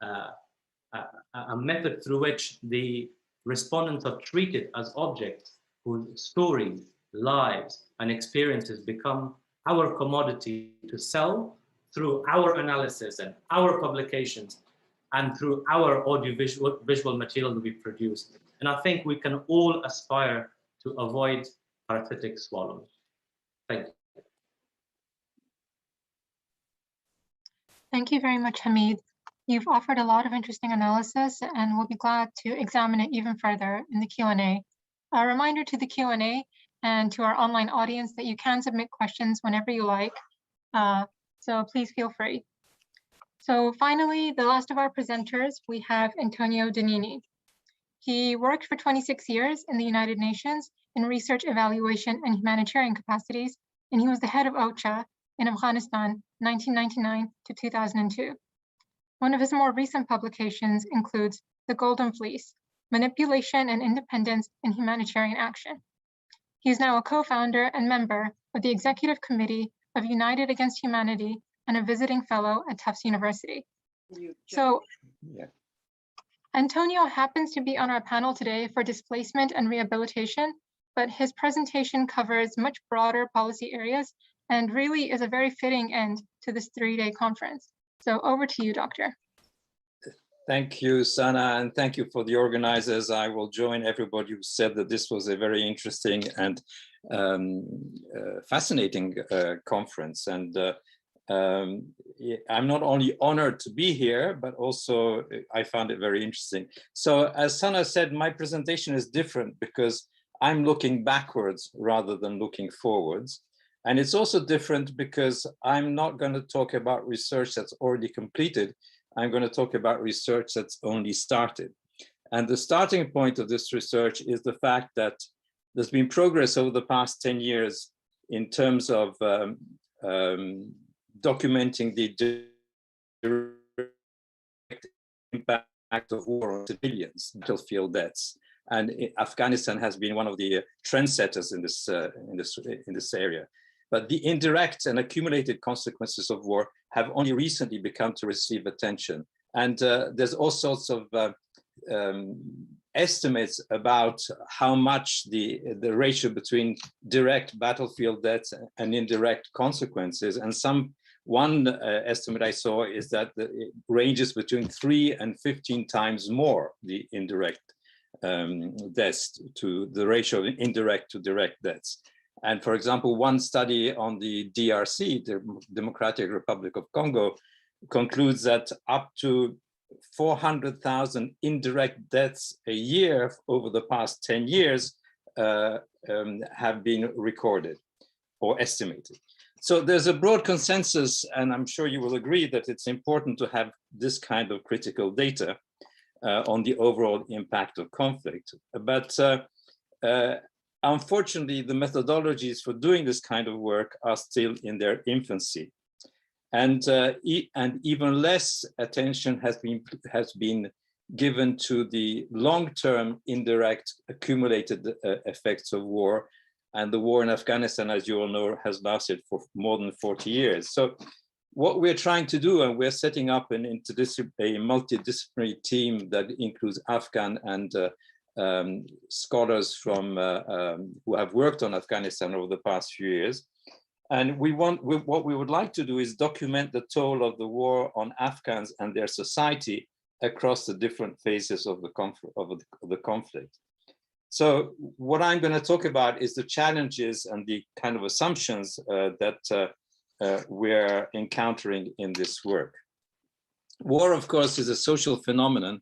a method through which the respondents are treated as objects whose stories, lives, and experiences become our commodity to sell through our analysis and our publications and through our audiovisual material that we produce. And I think we can all aspire to avoid parasitic swallows. Thank you. Thank you very much, Hamid. You've offered a lot of interesting analysis, and we'll be glad to examine it even further in the Q&A. A reminder to the Q&A and to our online audience that you can submit questions whenever you like, so please feel free. So finally, the last of our presenters, we have Antonio Danini. He worked for 26 years in the United Nations in research, evaluation, and humanitarian capacities, and he was the head of OCHA in Afghanistan, 1999 to 2002. One of his more recent publications includes The Golden Fleece, Manipulation and Independence in Humanitarian Action. He is now a co-founder and member of the Executive Committee of United Against Humanity and a visiting fellow at Tufts University. So, Antonio happens to be on our panel today for displacement and rehabilitation, but his presentation covers much broader policy areas and really is a very fitting end to this 3-day conference. So over to you, Doctor. Thank you, Sana, and thank you for the organizers. I will join everybody who said that this was a very interesting and fascinating conference. And I'm not only honored to be here, but also I found it very interesting. So as Sana said, my presentation is different because I'm looking backwards rather than looking forwards. And it's also different because I'm not going to talk about research that's already completed. I'm going to talk about research that's only started. And the starting point of this research is the fact that there's been progress over the past 10 years in terms of documenting the direct impact of war on civilians, battlefield deaths. And Afghanistan has been one of the trendsetters in this area. But the indirect and accumulated consequences of war have only recently begun to receive attention. And there's all sorts of estimates about how much the ratio between direct battlefield deaths and indirect consequences. And some One estimate I saw is that it ranges between 3 and 15 times more the indirect deaths, to the ratio of indirect to direct deaths. And for example, one study on the DRC, the Democratic Republic of Congo, concludes that up to 400,000 indirect deaths a year over the past 10 years have been recorded or estimated. So there's a broad consensus, and I'm sure you will agree that it's important to have this kind of critical data on the overall impact of conflict. But unfortunately, the methodologies for doing this kind of work are still in their infancy. And even less attention has been given to the long-term indirect accumulated effects of war. And the war in Afghanistan, as you all know, has lasted for more than 40 years. So what we're trying to do, and we're setting up a multidisciplinary team that includes Afghan and scholars from who have worked on Afghanistan over the past few years. And what we would like to do is document the toll of the war on Afghans and their society across the different phases of the conflict. So what I'm going to talk about is the challenges and the kind of assumptions that we're encountering in this work. War, of course, is a social phenomenon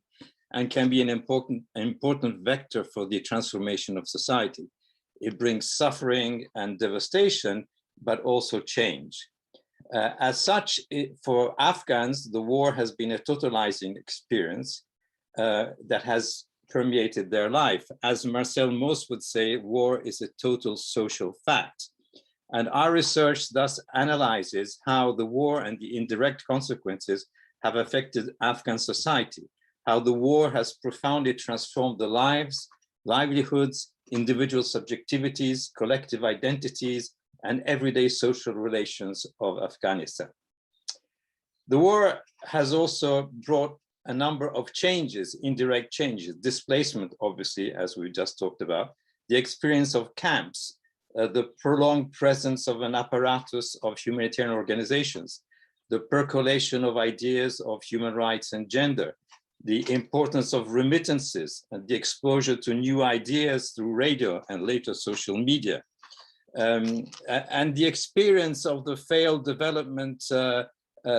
and can be an important vector for the transformation of society. It brings suffering and devastation, but also change. As such, for Afghans, the war has been a totalizing experience that has permeated their life. As Marcel Mauss would say, war is a total social fact. And our research thus analyzes how the war and the indirect consequences have affected Afghan society, how the war has profoundly transformed the lives, livelihoods, individual subjectivities, collective identities, and everyday social relations of Afghanistan. The war has also brought a number of changes, indirect changes, displacement, obviously, as we just talked about, the experience of camps, the prolonged presence of an apparatus of humanitarian organizations, the percolation of ideas of human rights and gender, the importance of remittances and the exposure to new ideas through radio and later social media, and the experience of the failed development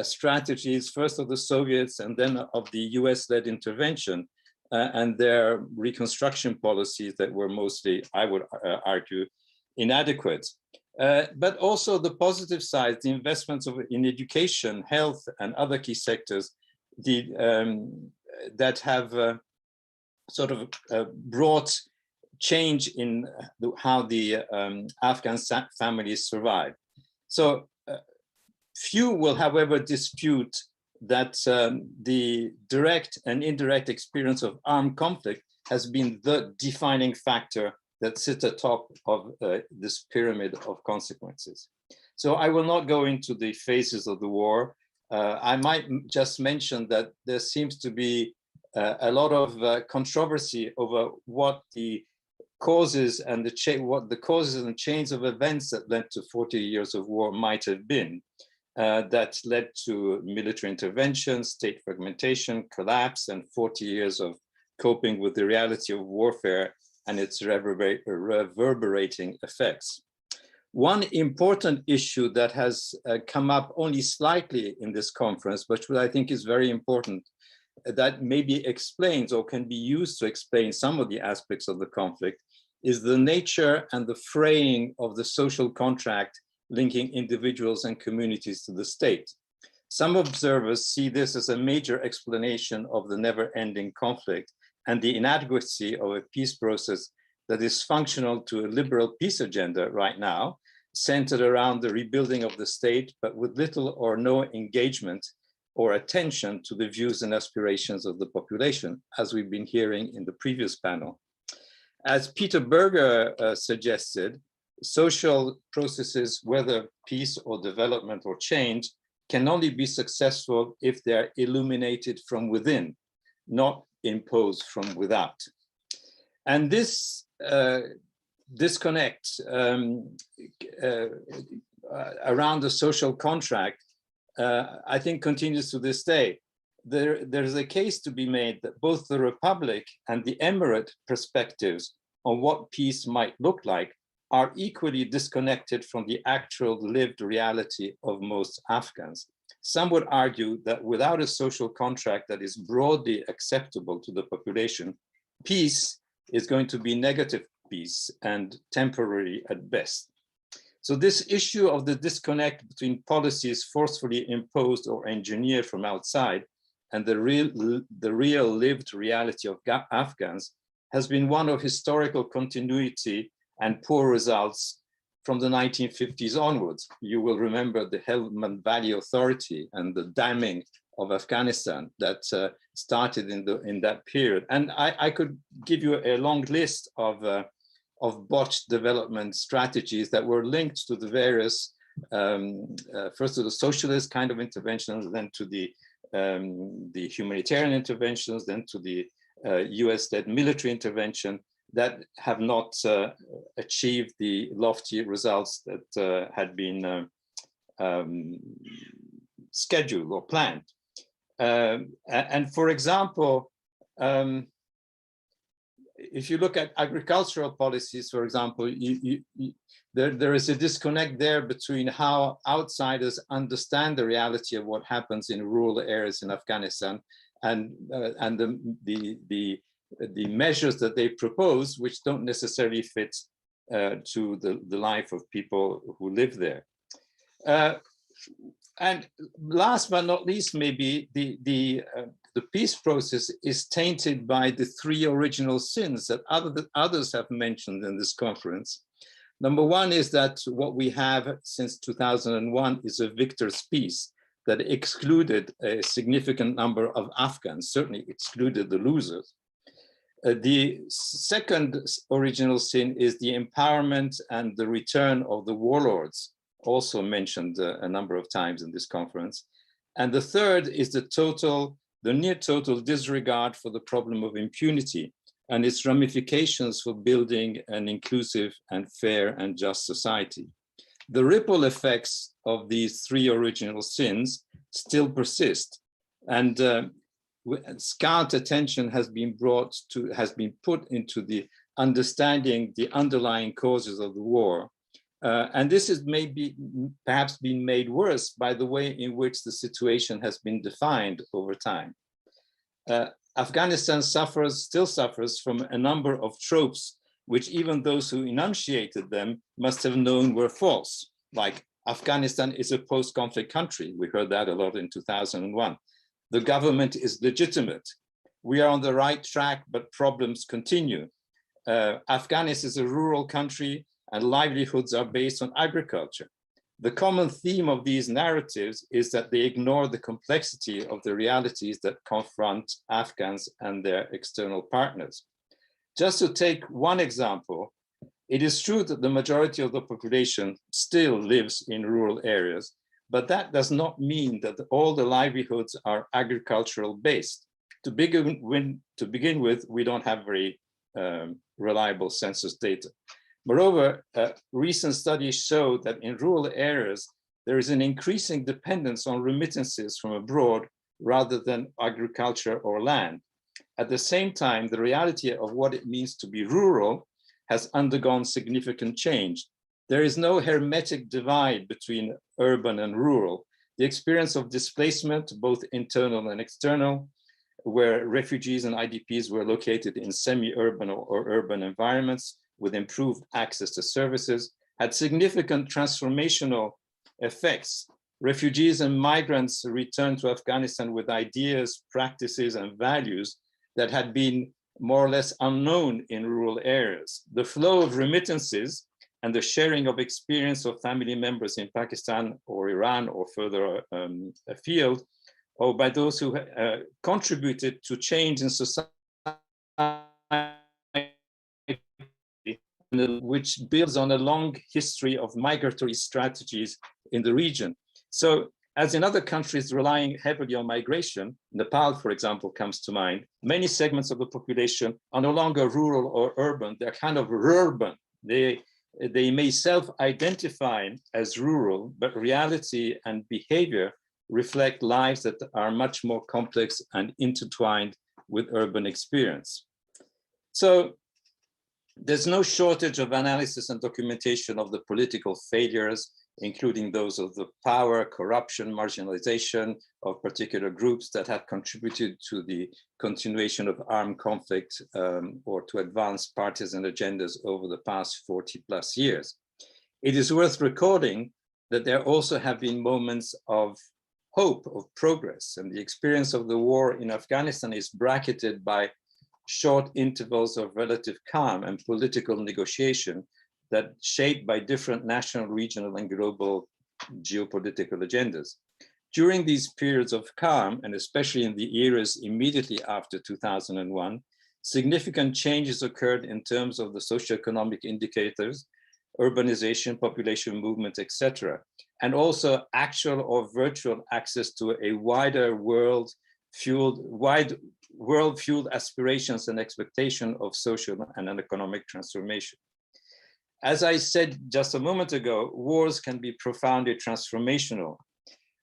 strategies, first of the Soviets and then of the US-led intervention and their reconstruction policies that were mostly, I would argue, inadequate. But also the positive side, the investments in education, health, and other key sectors that have brought change in how the Afghan families survive. So few will, however, dispute that the direct and indirect experience of armed conflict has been the defining factor that sits atop of this pyramid of consequences. So I will not go into the phases of the war. I might just mention that there seems to be a lot of controversy over what the causes and what the causes and chains of events that led to 40 years of war might have been, that led to military intervention, state fragmentation, collapse, and 40 years of coping with the reality of warfare and its reverberating effects. One important issue that has come up only slightly in this conference, but which I think is very important, that maybe explains or can be used to explain some of the aspects of the conflict, is the nature and the fraying of the social contract linking individuals and communities to the state. Some observers see this as a major explanation of the never-ending conflict and the inadequacy of a peace process that is functional to a liberal peace agenda right now, centered around the rebuilding of the state, but with little or no engagement or attention to the views and aspirations of the population, as we've been hearing in the previous panel. As Peter Berger suggested, social processes, whether peace or development or change, can only be successful if they're illuminated from within, not imposed from without. And this disconnect around the social contract I think continues to this day. There's a case to be made that both the Republic and the Emirate perspectives on what peace might look like are equally disconnected from the actual lived reality of most Afghans. Some would argue that without a social contract that is broadly acceptable to the population, peace is going to be negative peace and temporary at best. So this issue of the disconnect between policies forcefully imposed or engineered from outside and the real lived reality of Afghans has been one of historical continuity and poor results from the 1950s onwards. You will remember the Helmand Valley Authority and the damming of Afghanistan that started in that period. And I could give you a long list of botched development strategies that were linked to the various, first to the socialist kind of interventions, then to the humanitarian interventions, then to the US-led military intervention that have not achieved the lofty results that had been scheduled or planned. And for example, if you look at agricultural policies, for example, there is a disconnect there between how outsiders understand the reality of what happens in rural areas in Afghanistan and the measures that they propose, which don't necessarily fit to the life of people who live there. And last but not least, maybe the peace process is tainted by the three original sins that others have mentioned in this conference. Number one is that what we have since 2001 is a victor's peace that excluded a significant number of Afghans, certainly excluded the losers. The second original sin is the empowerment and the return of the warlords, also mentioned a number of times in this conference. And the third is the near total disregard for the problem of impunity and its ramifications for building an inclusive and fair and just society. The ripple effects of these three original sins still persist, and scant attention has been put into the understanding the underlying causes of the war. And this is perhaps been made worse by the way in which the situation has been defined over time. Afghanistan still suffers from a number of tropes which even those who enunciated them must have known were false, like Afghanistan is a post-conflict country. We heard that a lot in 2001. The government is legitimate. We are on the right track, but problems continue. Afghanistan is a rural country and livelihoods are based on agriculture. The common theme of these narratives is that they ignore the complexity of the realities that confront Afghans and their external partners. Just to take one example, it is true that the majority of the population still lives in rural areas, but that does not mean that all the livelihoods are agricultural based. To begin with, we don't have very reliable census data. Moreover, recent studies show that in rural areas, there is an increasing dependence on remittances from abroad rather than agriculture or land. At the same time, the reality of what it means to be rural has undergone significant change. There is no hermetic divide between urban and rural. The experience of displacement, both internal and external, where refugees and IDPs were located in semi-urban or urban environments with improved access to services, had significant transformational effects. Refugees and migrants returned to Afghanistan with ideas, practices, and values that had been more or less unknown in rural areas. The flow of remittances and the sharing of experience of family members in Pakistan or Iran or further afield, or by those who contributed to change in society, which builds on a long history of migratory strategies in the region. So, as in other countries relying heavily on migration, Nepal, for example, comes to mind, many segments of the population are no longer rural or urban, they're kind of urban. They may self-identify as rural, but reality and behavior reflect lives that are much more complex and intertwined with urban experience. So there's no shortage of analysis and documentation of the political failures, including those of the power, corruption, marginalization of particular groups that have contributed to the continuation of armed conflict or to advance partisan agendas over the past 40 plus years. It is worth recording that there also have been moments of hope, of progress, and the experience of the war in Afghanistan is bracketed by short intervals of relative calm and political negotiation that shaped by different national, regional, and global geopolitical agendas. During these periods of calm, and especially in the eras immediately after 2001, significant changes occurred in terms of the socioeconomic indicators, urbanization, population movement, etc., and also actual or virtual access to a wider world-fueled aspirations and expectation of social and economic transformation. As I said just a moment ago, wars can be profoundly transformational.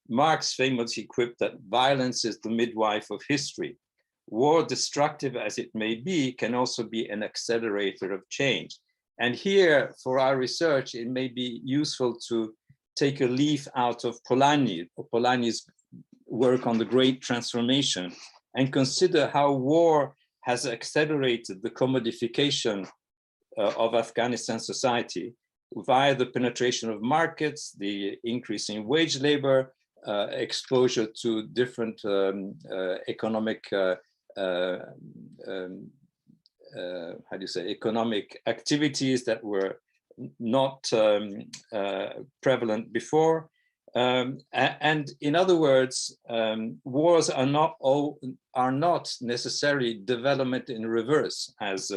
Marx famously quipped that violence is the midwife of history. War, destructive as it may be, can also be an accelerator of change. And here, for our research, it may be useful to take a leaf out of Polanyi's work on the Great Transformation and consider how war has accelerated the commodification of Afghanistan society via the penetration of markets, the increase in wage labor, exposure to different economic economic activities that were not prevalent before. And in other words, wars are not necessarily development in reverse, as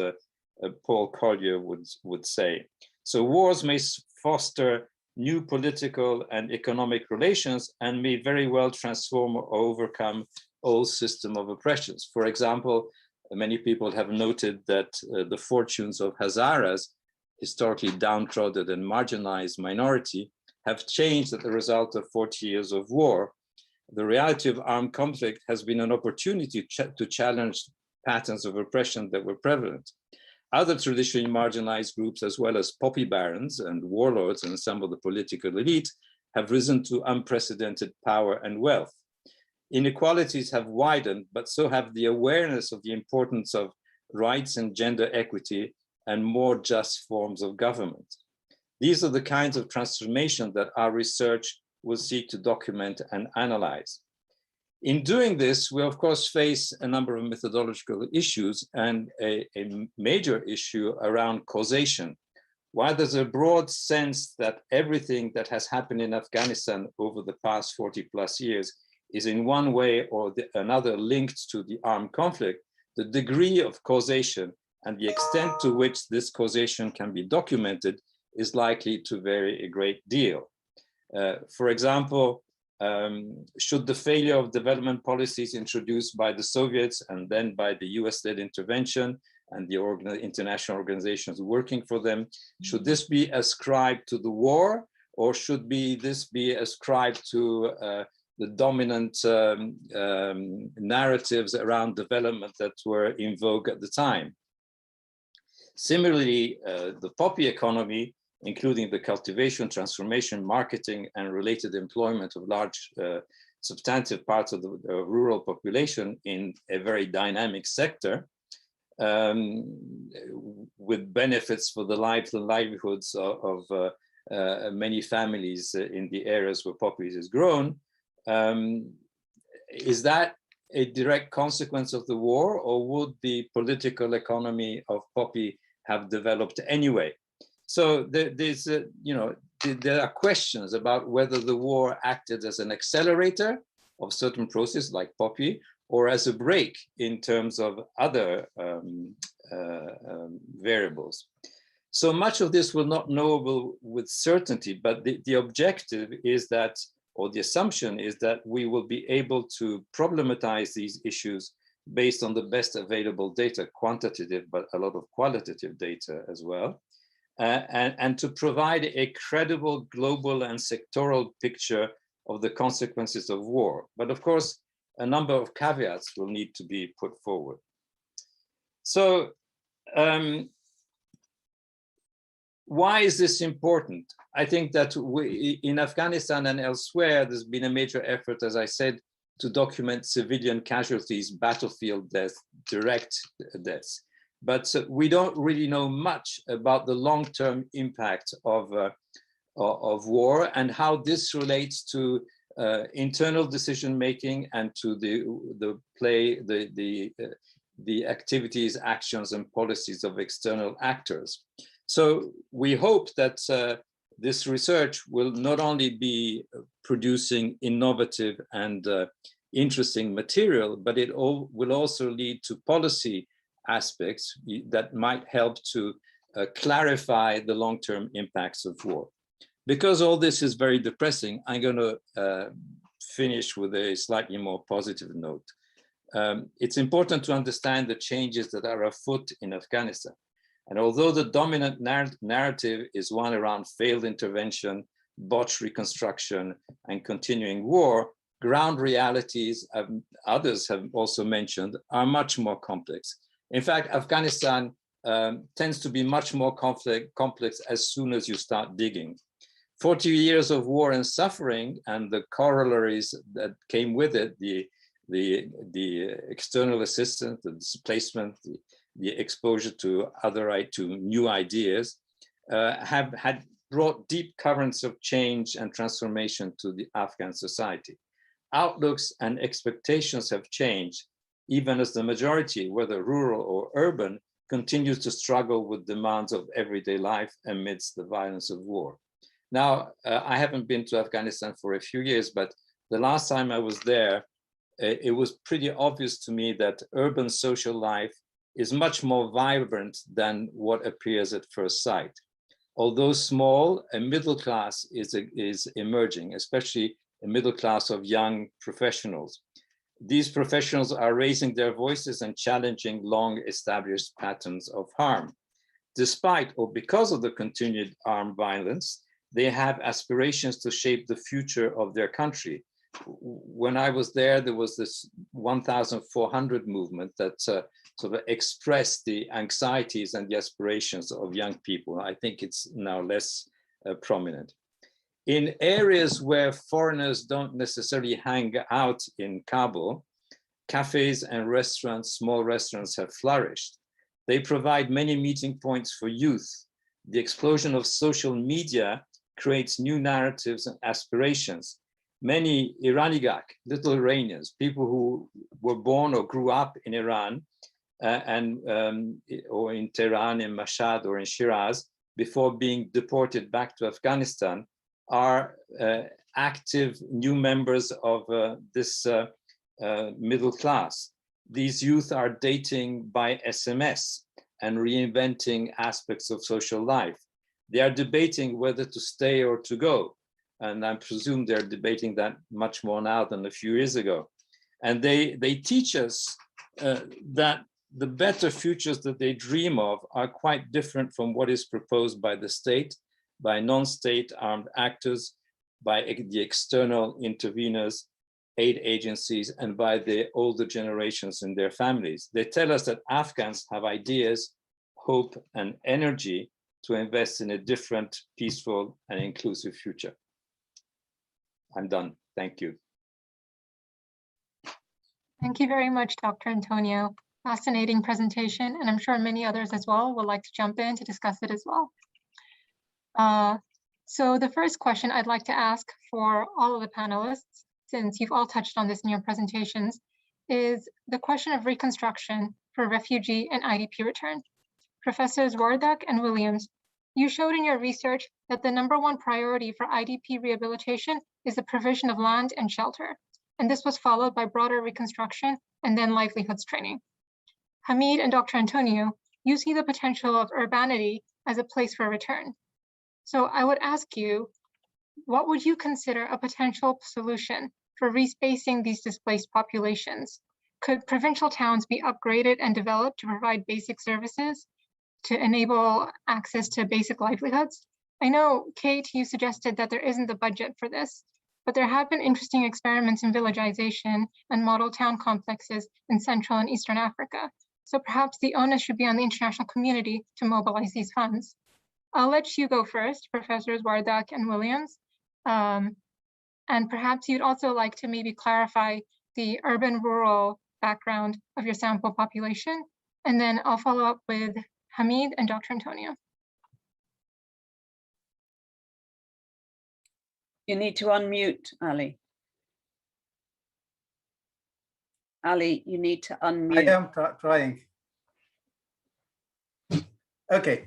Paul Collier would say. So wars may foster new political and economic relations and may very well transform or overcome old system of oppressions. For example, many people have noted that the fortunes of Hazaras, historically downtrodden and marginalized minority, have changed as a result of 40 years of war. The reality of armed conflict has been an opportunity to challenge patterns of oppression that were prevalent. Other traditionally marginalized groups, as well as poppy barons and warlords and some of the political elite, have risen to unprecedented power and wealth. Inequalities have widened, but so have the awareness of the importance of rights and gender equity and more just forms of government. These are the kinds of transformation that our research will seek to document and analyze. In doing this, we of course face a number of methodological issues and a major issue around causation. While there's a broad sense that everything that has happened in Afghanistan over the past 40 plus years is in one way or another linked to the armed conflict, the degree of causation and the extent to which this causation can be documented is likely to vary a great deal. For example, should the failure of development policies introduced by the Soviets and then by the US-led intervention and the international organizations working for them, should this be ascribed to the war, or should this be ascribed to the dominant narratives around development that were in vogue at the time? Similarly, the poppy economy, including the cultivation, transformation, marketing, and related employment of large substantive parts of the rural population in a very dynamic sector, with benefits for the lives and livelihoods of many families in the areas where poppy is grown. Is that a direct consequence of the war, or would the political economy of poppy have developed anyway? So there are questions about whether the war acted as an accelerator of certain processes like poppy, or as a brake in terms of other variables. So much of this will not knowable with certainty, but the objective is that, or the assumption is that we will be able to problematize these issues based on the best available data, quantitative, but a lot of qualitative data as well. And to provide a credible global and sectoral picture of the consequences of war. But of course, a number of caveats will need to be put forward. So why is this important? I think that in Afghanistan and elsewhere, there's been a major effort, as I said, to document civilian casualties, battlefield deaths, direct deaths. But we don't really know much about the long-term impact of war and how this relates to internal decision-making and to the activities, actions, and policies of external actors. So we hope that this research will not only be producing innovative and interesting material, but it will also lead to policy aspects that might help to clarify the long-term impacts of war. Because all this is very depressing, I'm going to finish with a slightly more positive note. It's important to understand the changes that are afoot in Afghanistan. And although the dominant narrative is one around failed intervention, botched reconstruction, and continuing war, ground realities, others have also mentioned, are much more complex. In fact, Afghanistan tends to be much more complex as soon as you start digging. 40 years of war and suffering and the corollaries that came with it, the external assistance, the displacement, the exposure to new ideas, have had brought deep currents of change and transformation to the Afghan society. Outlooks and expectations have changed, even as the majority, whether rural or urban, continues to struggle with demands of everyday life amidst the violence of war. Now, I haven't been to Afghanistan for a few years, but the last time I was there, it was pretty obvious to me that urban social life is much more vibrant than what appears at first sight. Although small, a middle class is emerging, especially a middle class of young professionals. These professionals are raising their voices and challenging long-established patterns of harm. Despite or because of the continued armed violence, they have aspirations to shape the future of their country. When I was there, there was this 1,400 movement that sort of expressed the anxieties and the aspirations of young people. I think it's now less prominent. In areas where foreigners don't necessarily hang out in Kabul, cafes and restaurants, small restaurants have flourished. They provide many meeting points for youth. The explosion of social media creates new narratives and aspirations. Many Iranigak, little Iranians, people who were born or grew up in Iran or in Tehran, in Mashhad or in Shiraz, before being deported back to Afghanistan, are active new members of this middle class. These youth are dating by SMS and reinventing aspects of social life. They are debating whether to stay or to go. And I presume they're debating that much more now than a few years ago. And they teach us that the better futures that they dream of are quite different from what is proposed by the state, by non-state armed actors, by the external interveners, aid agencies, and by the older generations in their families. They tell us that Afghans have ideas, hope, and energy to invest in a different, peaceful, and inclusive future. I'm done. Thank you. Thank you very much, Dr. Antonio. Fascinating presentation, and I'm sure many others as well would like to jump in to discuss it as well. So the first question I'd like to ask for all of the panelists, since you've all touched on this in your presentations, is the question of reconstruction for refugee and IDP return. Professors Wardak and Williams, you showed in your research that the #1 priority for IDP rehabilitation is the provision of land and shelter, and this was followed by broader reconstruction and then livelihoods training. Hamid and Dr. Antonio, you see the potential of urbanity as a place for return. So I would ask you, what would you consider a potential solution for respacing these displaced populations? Could provincial towns be upgraded and developed to provide basic services to enable access to basic livelihoods? I know, Kate, you suggested that there isn't the budget for this, but there have been interesting experiments in villagization and model town complexes in Central and Eastern Africa. So perhaps the onus should be on the international community to mobilize these funds. I'll let you go first, Professors Wardak and Williams. And perhaps you'd also like to maybe clarify the urban-rural background of your sample population. And then I'll follow up with Hamid and Dr. Antonio. You need to unmute, Ali. Ali, you need to unmute. I am trying. Okay.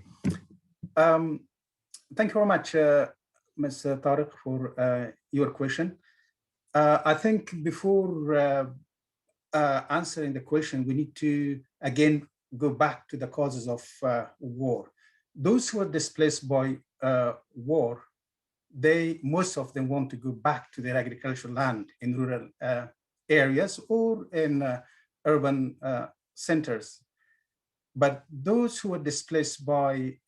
Thank you very much, Ms. Tariq, for your question. I think before answering the question, we need to again go back to the causes of war. Those who are displaced by war, most of them want to go back to their agricultural land in rural areas or in urban centers. But those who are displaced by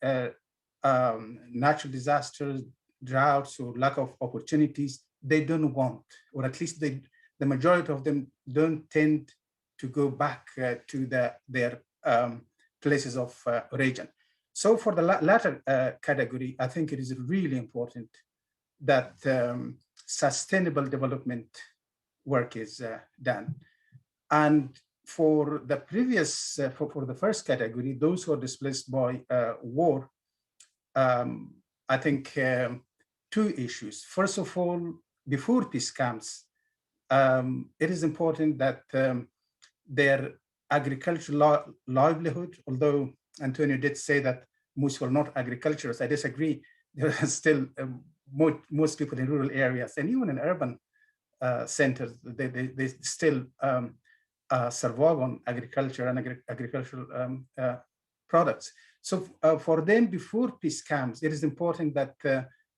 natural disasters, droughts, or lack of opportunities, they don't want, or at least the majority of them don't tend to go back to their places of origin. So for the latter category, I think it is really important that sustainable development work is done. And for the previous, for the first category, those who are displaced by war, I think two issues. First of all, before peace comes, it is important that their agricultural livelihood, although Antonio did say that most were not agriculturists, I disagree. There are still most people in rural areas and even in urban centers, they still survive on agriculture and agricultural products. So for them, before peace comes, it is important that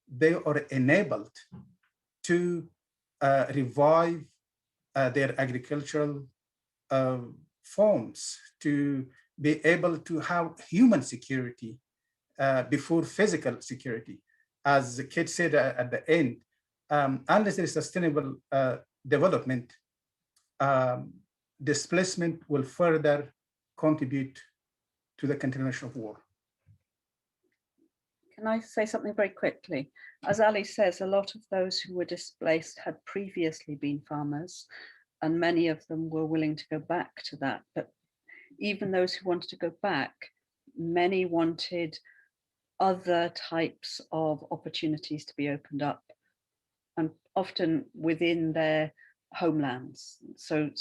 they are enabled to revive their agricultural forms, to be able to have human security before physical security. As the kid said at the end, unless there is sustainable development, displacement will further contribute to the continuation of war. Can I say something very quickly? As Ali says, a lot of those who were displaced had previously been farmers, and many of them were willing to go back to that. But even those who wanted to go back, many wanted other types of opportunities to be opened up, and often within their homelands. So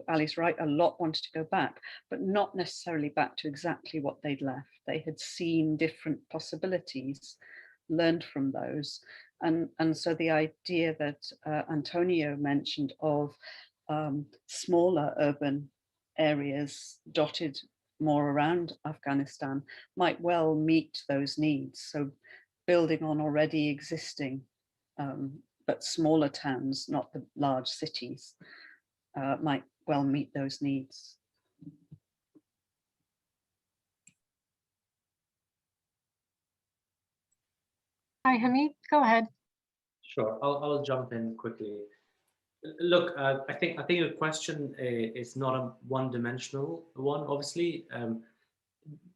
Ali's right, a lot wanted to go back, but not necessarily back to exactly what they'd left. They had seen different possibilities, learned from those. And so the idea that Antonio mentioned of smaller urban areas dotted more around Afghanistan might well meet those needs. So building on already existing but smaller towns, not the large cities, might well meet those needs. Hi, Hamid, go ahead. Sure, I'll jump in quickly. Look, I think your question is not a one-dimensional one, obviously.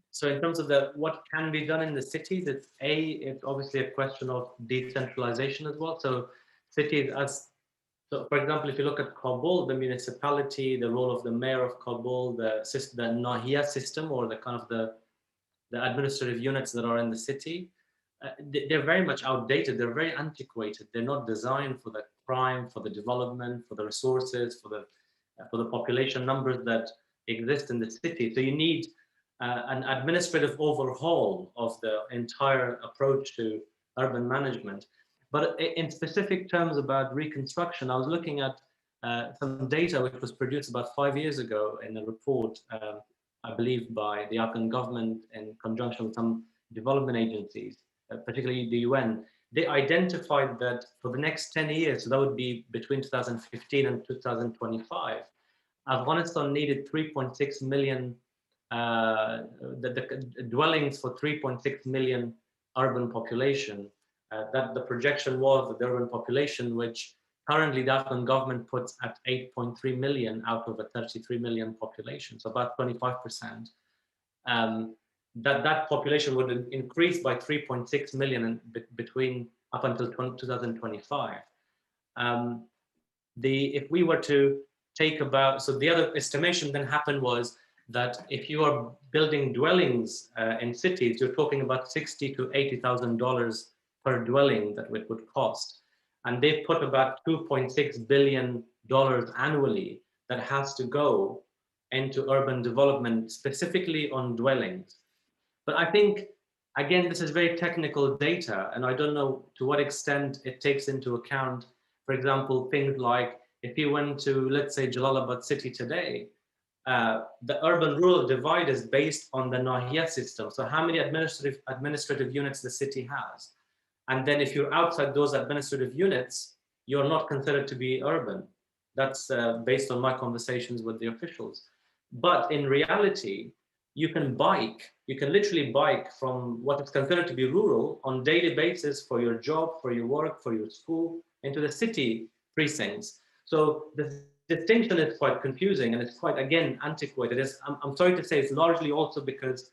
So in terms of what can be done in the cities, it's obviously a question of decentralization as well. So cities so for example, if you look at Kabul, the municipality, the role of the mayor of Kabul, the Nahiya system, or the kind of the administrative units that are in the city, they're very much outdated. They're very antiquated. They're not designed for the crime, for the development, for the resources, for the population numbers that exist in the city. So you need an administrative overhaul of the entire approach to urban management. But in specific terms about reconstruction, I was looking at some data which was produced about 5 years ago in a report, I believe by the Afghan government in conjunction with some development agencies, particularly the UN. They identified that for the next 10 years, so that would be between 2015 and 2025, Afghanistan needed 3.6 million the dwellings for 3.6 million urban population. That the projection was that the urban population, which currently the Afghan government puts at 8.3 million out of a 33 million population, so about 25%. That population would increase by 3.6 million between up until 2025. If we were to take about, so the other estimation then happened was that if you are building dwellings in cities, you're talking about $60,000 to $80,000 per dwelling that it would cost. And they've put about $2.6 billion annually that has to go into urban development, specifically on dwellings. But I think, again, this is very technical data, and I don't know to what extent it takes into account, for example, things like if you went to, let's say, Jalalabad city today, the urban-rural divide is based on the Nahiya system. So how many administrative units the city has. And then if you're outside those administrative units, you're not considered to be urban. That's based on my conversations with the officials. But in reality, you can literally bike from what is considered to be rural on a daily basis for your job, for your work, for your school, into the city precincts. So the distinction is quite confusing, and it's quite, again, antiquated. I'm sorry to say, it's largely also because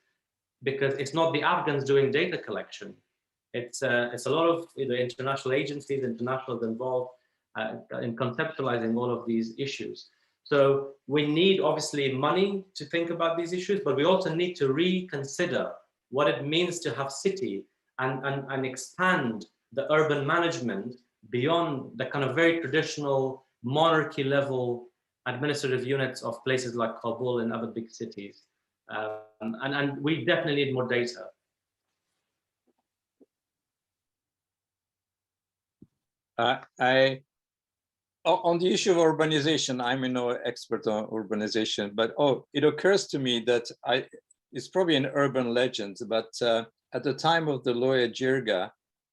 it's not the Afghans doing data collection. It's a lot of the international agencies, internationals involved in conceptualizing all of these issues. So we need, obviously, money to think about these issues, but we also need to reconsider what it means to have city and expand the urban management beyond the kind of very traditional monarchy level administrative units of places like Kabul and other big cities. And we definitely need more data. On the issue of urbanization, I'm no expert on urbanization, but it occurs to me that it's probably an urban legend, but at the time of the Loya Jirga,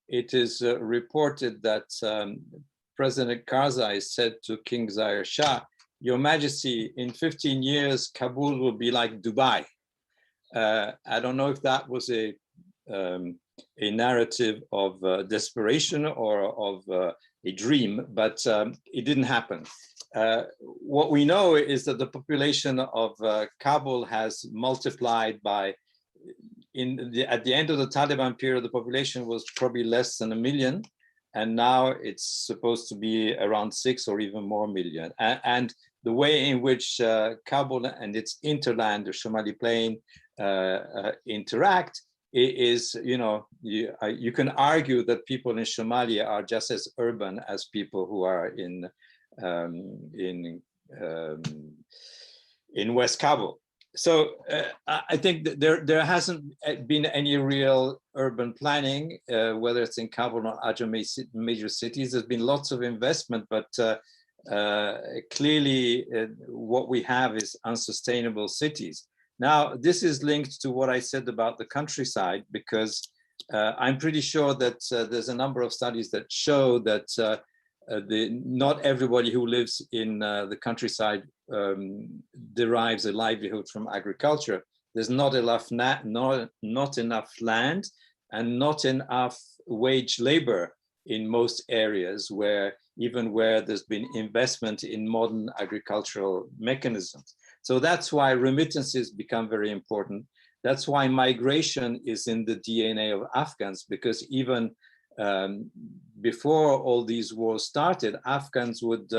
it is reported that President Karzai said to King Zahir Shah, "Your Majesty, in 15 years, Kabul will be like Dubai." I don't know if that was a narrative of desperation or of a dream, but it didn't happen. What we know is that the population of Kabul has multiplied by, at the end of the Taliban period, the population was probably less than 1 million, and now it's supposed to be around 6 or even more million. And the way in which Kabul and its interland, the Somali Plain, interact is, you can argue that people in Somalia are just as urban as people who are in West Kabul. So I think that there hasn't been any real urban planning, whether it's in Kabul or other major cities. There's been lots of investment, but clearly what we have is unsustainable cities. Now, this is linked to what I said about the countryside, because I'm pretty sure that there's a number of studies that show that not everybody who lives in the countryside derives a livelihood from agriculture. There's not enough not enough land and not enough wage labor in most areas where there's been investment in modern agricultural mechanisms. So that's why remittances become very important. That's why migration is in the DNA of Afghans, because even before all these wars started, Afghans would,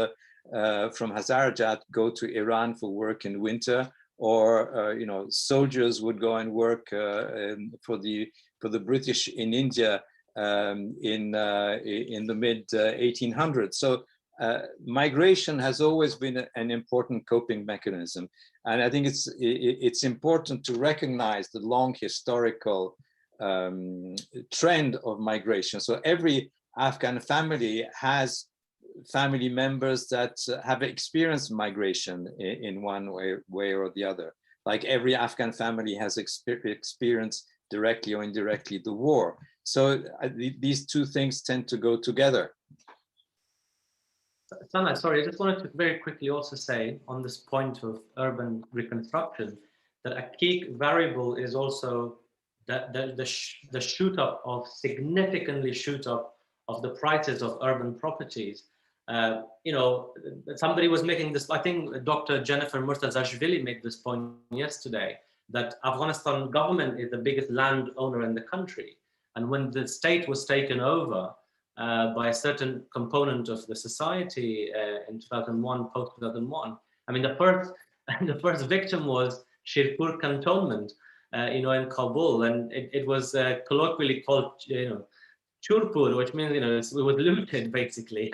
from Hazarajat, go to Iran for work in winter, or soldiers would go and work for the British in India in the mid 1800s. So migration has always been an important coping mechanism, and I think it's important to recognize the long historical trend of migration. So every Afghan family has family members that have experienced migration in one way or the other. Like every Afghan family has experienced directly or indirectly the war. So these two things tend to go together. Sana, sorry, I just wanted to very quickly also say on this point of urban reconstruction that a key variable is also that the significantly shoot up of the prices of urban properties. You know, somebody was making this, I think Dr. Jennifer Murtazashvili made this point yesterday, that Afghanistan government is the biggest landowner in the country. And when the state was taken over by a certain component of the society in 2001, post-2001, I mean, the first victim was Shirpur cantonment, you know, in Kabul. And it was colloquially called, you know, Churpur, which means, you know, it was looted, basically.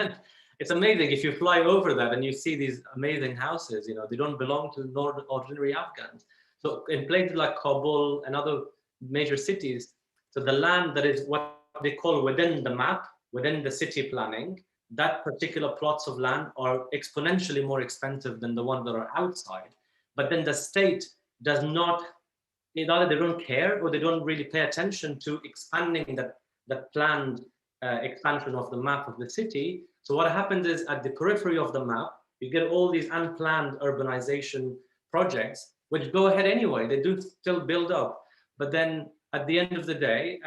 It's amazing if you fly over that and you see these amazing houses, you know, they don't belong to ordinary Afghans. So in places like Kabul and other major cities, so the land that is what they call within the map, within the city planning, that particular plots of land are exponentially more expensive than the ones that are outside. But then the state does not, either they don't care or they don't really pay attention to expanding that planned expansion of the map of the city. So what happens is at the periphery of the map, you get all these unplanned urbanization projects, which go ahead anyway. They do still build up. But then at the end of the day,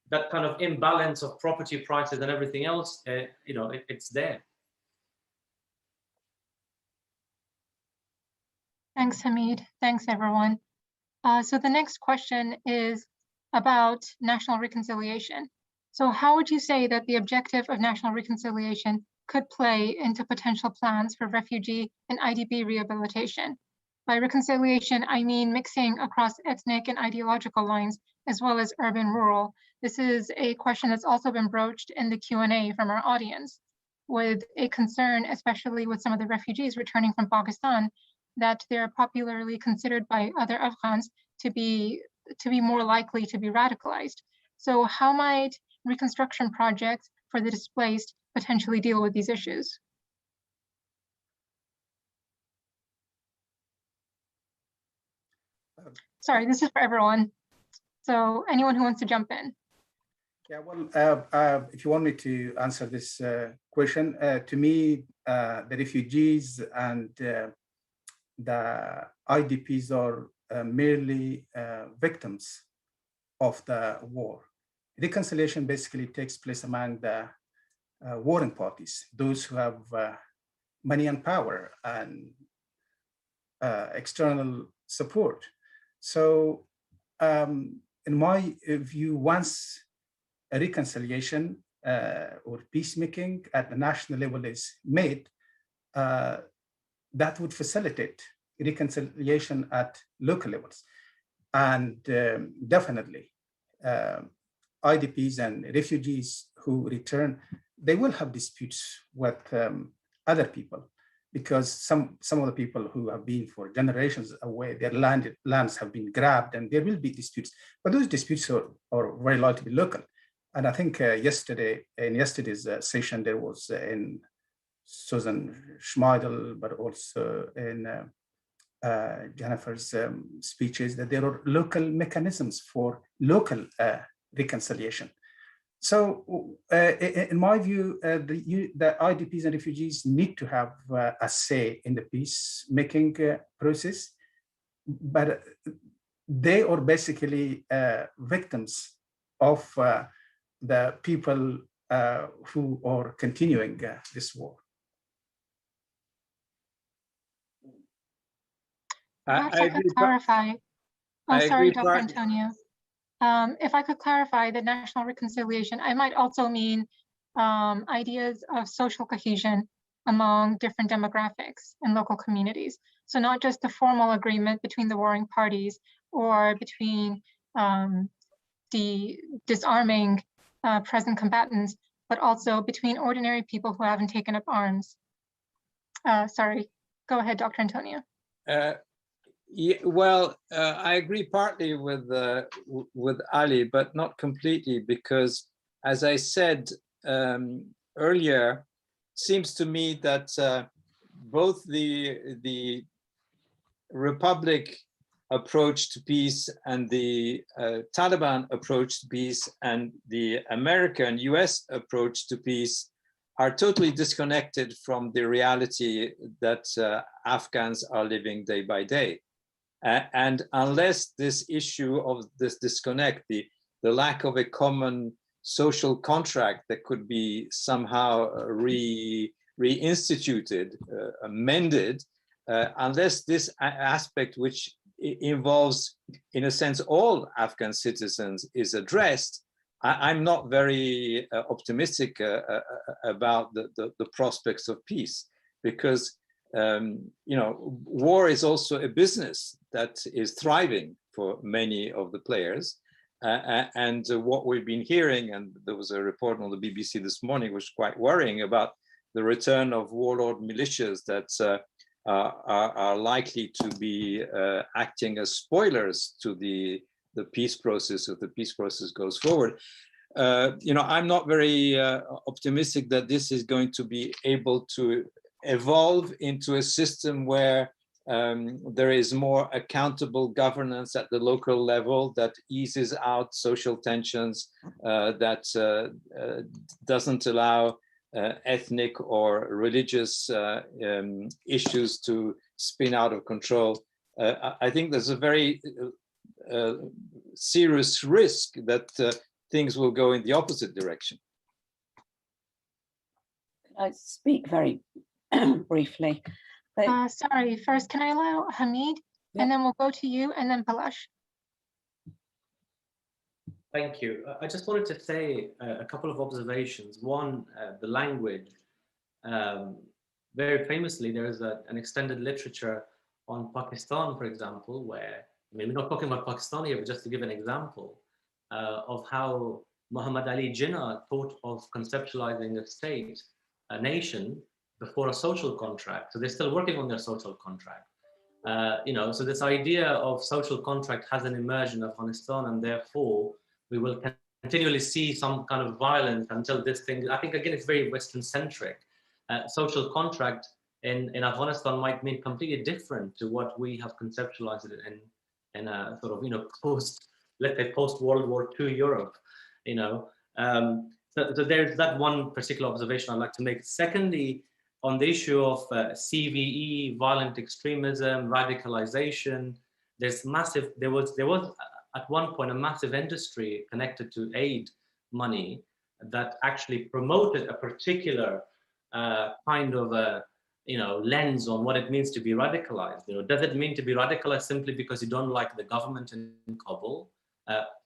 that kind of imbalance of property prices and everything else, you know, it's there. Thanks, Hamid. Thanks, everyone. So the next question is about national reconciliation. So how would you say that the objective of national reconciliation could play into potential plans for refugee and IDP rehabilitation? By reconciliation, I mean mixing across ethnic and ideological lines, as well as urban-rural. This is a question that's also been broached in the Q&A from our audience, with a concern, especially with some of the refugees returning from Pakistan, that they're popularly considered by other Afghans to be more likely to be radicalized. So how might reconstruction projects for the displaced potentially deal with these issues? Sorry, this is for everyone. So anyone who wants to jump in. Yeah, well, if you want me to answer this question, to me, the refugees and the IDPs are merely victims of the war. Reconciliation basically takes place among the warring parties, those who have money and power and external support. So in my view, once a reconciliation or peacemaking at the national level is made, that would facilitate reconciliation at local levels. And definitely, IDPs and refugees who return, they will have disputes with other people, because some of the people who have been for generations away, their lands have been grabbed, and there will be disputes. But those disputes are very likely to be local. And I think in yesterday's session, there was in Susan Schmeidel, but also in Jennifer's speeches, that there are local mechanisms for local reconciliation. So in my view, the IDPs and refugees need to have a say in the peacemaking process, but they are basically victims of the people who are continuing this war. Perhaps I could clarify. Oh, sorry, Dr. Antonio. If I could clarify the national reconciliation, I might also mean ideas of social cohesion among different demographics and local communities. So not just the formal agreement between the warring parties or between the disarming present combatants, but also between ordinary people who haven't taken up arms. Sorry, go ahead, Dr. Antonio. Yeah, well, I agree partly with Ali, but not completely, because as I said earlier, seems to me that both the Republic approach to peace and the Taliban approach to peace and the American US approach to peace are totally disconnected from the reality that Afghans are living day by day. And unless this issue of this disconnect, the lack of a common social contract that could be somehow reinstituted, amended, unless this aspect, which involves, in a sense, all Afghan citizens, is addressed, I'm not very optimistic about the prospects of peace, because war is also a business that is thriving for many of the players. And what we've been hearing, and there was a report on the BBC this morning, was quite worrying about the return of warlord militias that are likely to be acting as spoilers to the peace process if the peace process goes forward. I'm not very optimistic that this is going to be able to evolve into a system where there is more accountable governance at the local level that eases out social tensions, that doesn't allow ethnic or religious issues to spin out of control. I think there's a very serious risk that things will go in the opposite direction. Can I speak very briefly? Sorry, first, can I allow Hamid? Yeah. And then we'll go to you and then Palash. Thank you. I just wanted to say a couple of observations. One, the language. Very famously, there is an extended literature on Pakistan, for example, where, I mean, we're not talking about Pakistan here, but just to give an example of how Muhammad Ali Jinnah thought of conceptualizing a state, a nation, before a social contract. So they're still working on their social contract. So this idea of social contract hasn't emerged in Afghanistan, and therefore we will continually see some kind of violence until this thing, I think again, it's very Western centric. Social contract in Afghanistan might mean completely different to what we have conceptualized it in a sort of, post, let's say post World War II Europe, So there's that one particular observation I'd like to make. Secondly, on the issue of CVE, violent extremism, radicalization, there was at one point a massive industry connected to aid money that actually promoted a particular kind of a lens on what it means to be radicalized. Does it mean to be radicalized simply because you don't like the government in Kabul?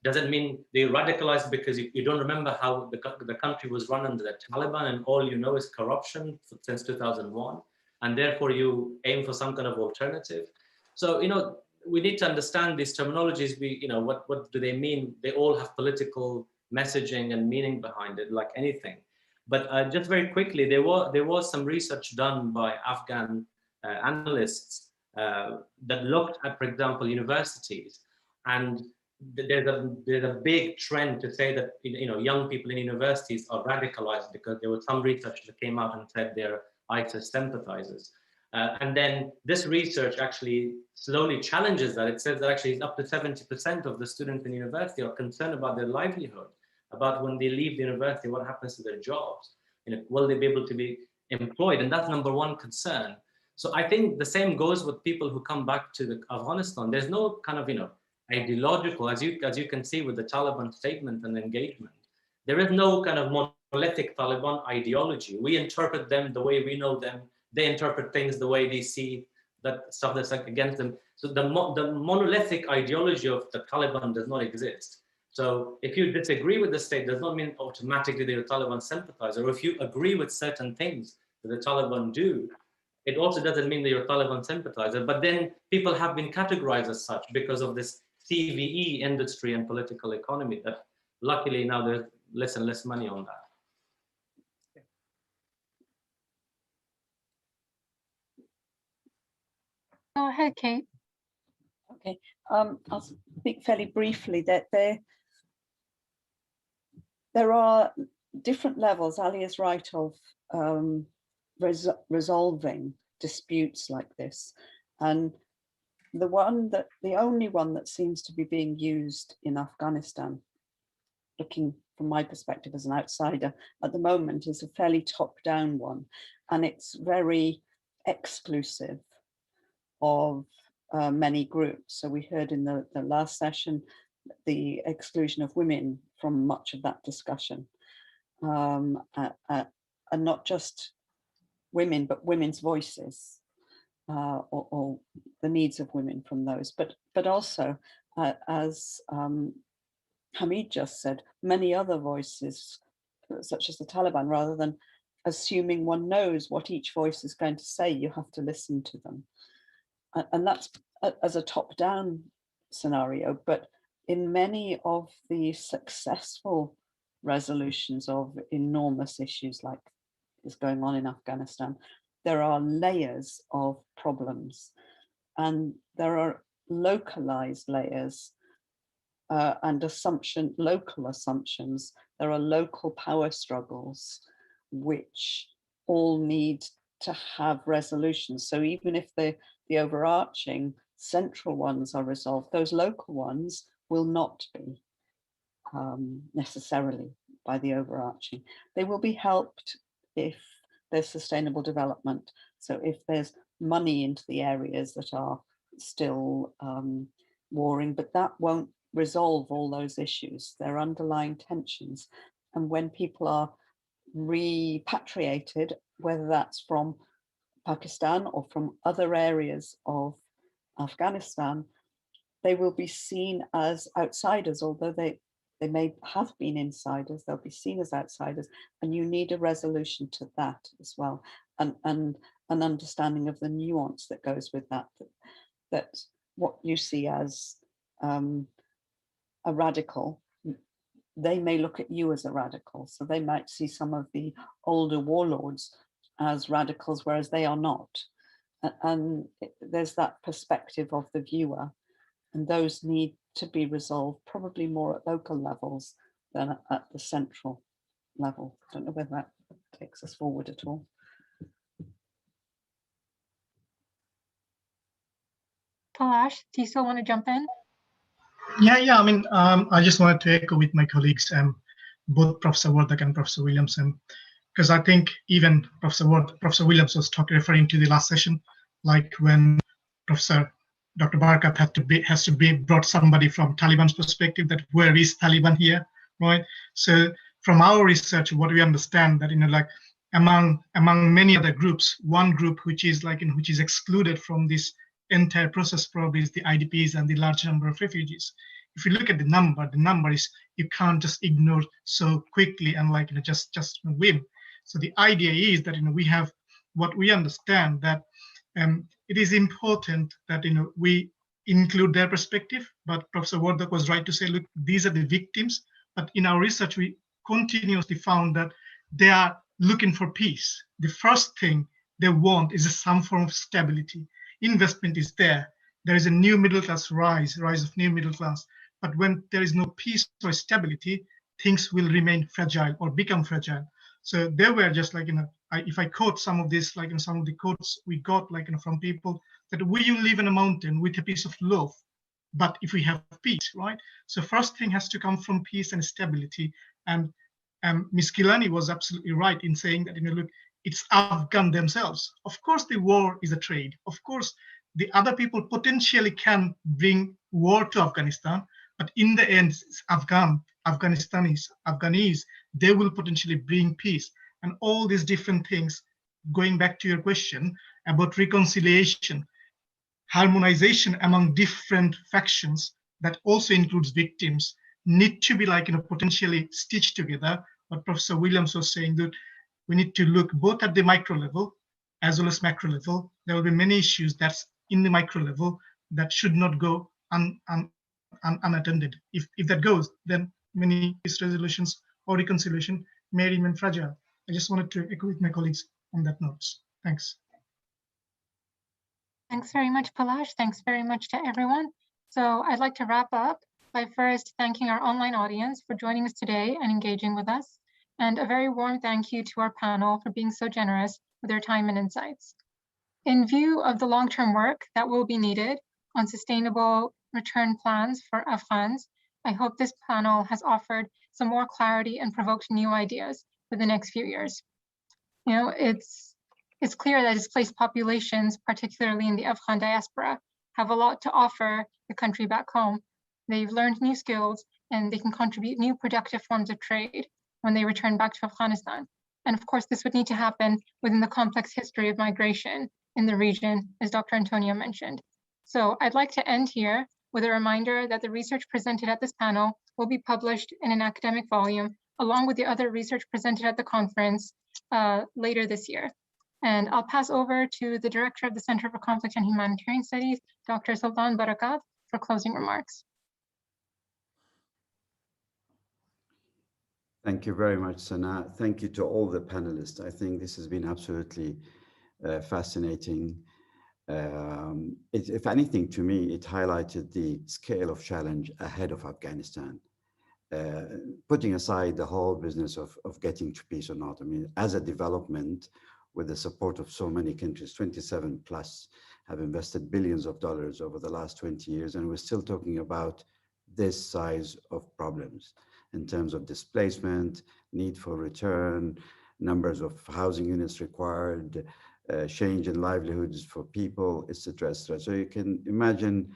Does it mean they're radicalized because you don't remember how the country was run under the Taliban and all you know is corruption since 2001, and therefore you aim for some kind of alternative? So we need to understand these terminologies. What do they mean? They all have political messaging and meaning behind it, like anything. But just very quickly, there was some research done by Afghan analysts that looked at, for example, universities, and there's a big trend to say that young people in universities are radicalized because there was some research that came out and said they're ISIS sympathizers. And then this research actually slowly challenges that. It says that actually up to 70% of the students in university are concerned about their livelihood, about when they leave the university, what happens to their jobs? Will they be able to be employed? And that's number one concern. So I think the same goes with people who come back to Afghanistan. There's no kind of, ideological, as you can see with the Taliban statement and engagement, there is no kind of monolithic Taliban ideology. We interpret them the way we know them. They interpret things the way they see that stuff that's like against them. So the monolithic ideology of the Taliban does not exist. So if you disagree with the state, does not mean automatically they're a Taliban sympathizer. Or if you agree with certain things that the Taliban do, it also doesn't mean that you're a Taliban sympathizer. But then people have been categorized as such because of this CVE industry and political economy that luckily now there's less and less money on that. Go ahead, Kate. Okay, I'll speak fairly briefly that there are different levels, Ali is right, of resolving disputes like this. And the only one that seems to be being used in Afghanistan, looking from my perspective as an outsider at the moment, is a fairly top-down one. And it's very exclusive of many groups. So we heard in the last session the exclusion of women from much of that discussion, and not just women, but women's voices, or the needs of women from those. But also, as Hamid just said, many other voices, such as the Taliban, rather than assuming one knows what each voice is going to say, you have to listen to them. And that's as a top-down scenario, but in many of the successful resolutions of enormous issues like is going on in Afghanistan, there are layers of problems, and there are localized layers and local assumptions. There are local power struggles which all need to have resolutions. So even if the overarching central ones are resolved, those local ones will not be necessarily by the overarching. They will be helped if there's sustainable development. So if there's money into the areas that are still warring, but that won't resolve all those issues. There are underlying tensions. And when people are repatriated, whether that's from Pakistan or from other areas of Afghanistan, they will be seen as outsiders, although they may have been insiders, they'll be seen as outsiders, and you need a resolution to that as well, and an understanding of the nuance that goes with that, that what you see as a radical, they may look at you as a radical. So they might see some of the older warlords as radicals, whereas they are not. And there's that perspective of the viewer, and those need to be resolved probably more at local levels than at the central level. I don't know whether that takes us forward at all. Palash, do you still want to jump in? Yeah. I mean, I just wanted to echo with my colleagues, both Professor Wardak and Professor Williams, because I think even Professor Williams was referring to the last session, like when Dr. Barakat has to be brought somebody from Taliban's perspective, that where is Taliban here, right? So from our research, what we understand that, like among many other groups, one group which is which is excluded from this entire process probably is the IDPs and the large number of refugees. If you look at the number is, you can't just ignore so quickly and just win. So the idea is that we have what we understand, that it is important that we include their perspective. But Professor Wardak was right to say, look, these are the victims. But in our research, we continuously found that they are looking for peace. The first thing they want is some form of stability. Investment is there. There is a new middle class rise of new middle class. But when there is no peace or stability, things will remain fragile or become fragile. So they were just if I quote some of this, some of the quotes we got from people, that we live in a mountain with a piece of loaf, but if we have peace, right? So first thing has to come from peace and stability. And Ms. Gilani was absolutely right in saying that, look, it's Afghan themselves. Of course, the war is a trade. Of course, the other people potentially can bring war to Afghanistan, but in the end, it's Afghanis, they will potentially bring peace. And all these different things, going back to your question about reconciliation, harmonization among different factions that also includes victims, need to be potentially stitched together. What Professor Williams was saying, that we need to look both at the micro level as well as macro level. There will be many issues that's in the micro level that should not go unattended. If that goes, then many peace resolutions or reconciliation may remain fragile. I just wanted to echo with my colleagues on that note. Thanks. Thanks very much, Palash. Thanks very much to everyone. So I'd like to wrap up by first thanking our online audience for joining us today and engaging with us. And a very warm thank you to our panel for being so generous with their time and insights. In view of the long-term work that will be needed on sustainable return plans for Afghans, I hope this panel has offered some more clarity and provoked new ideas for the next few years. It's clear that displaced populations, particularly in the Afghan diaspora, have a lot to offer the country back home. They've learned new skills and they can contribute new productive forms of trade when they return back to Afghanistan. And of course, this would need to happen within the complex history of migration in the region, as Dr. Antonio mentioned. So I'd like to end here with a reminder that the research presented at this panel will be published in an academic volume, along with the other research presented at the conference later this year. And I'll pass over to the Director of the Center for Conflict and Humanitarian Studies, Dr. Sultan Barakat, for closing remarks. Thank you very much, Sana. Thank you to all the panelists. I think this has been absolutely fascinating. If anything, to me, it highlighted the scale of challenge ahead of Afghanistan. Putting aside the whole business of getting to peace or not, I mean, as a development, with the support of so many countries, 27 plus have invested billions of dollars over the last 20 years, and we're still talking about this size of problems in terms of displacement, need for return, numbers of housing units required, change in livelihoods for people, etc., etc. So you can imagine,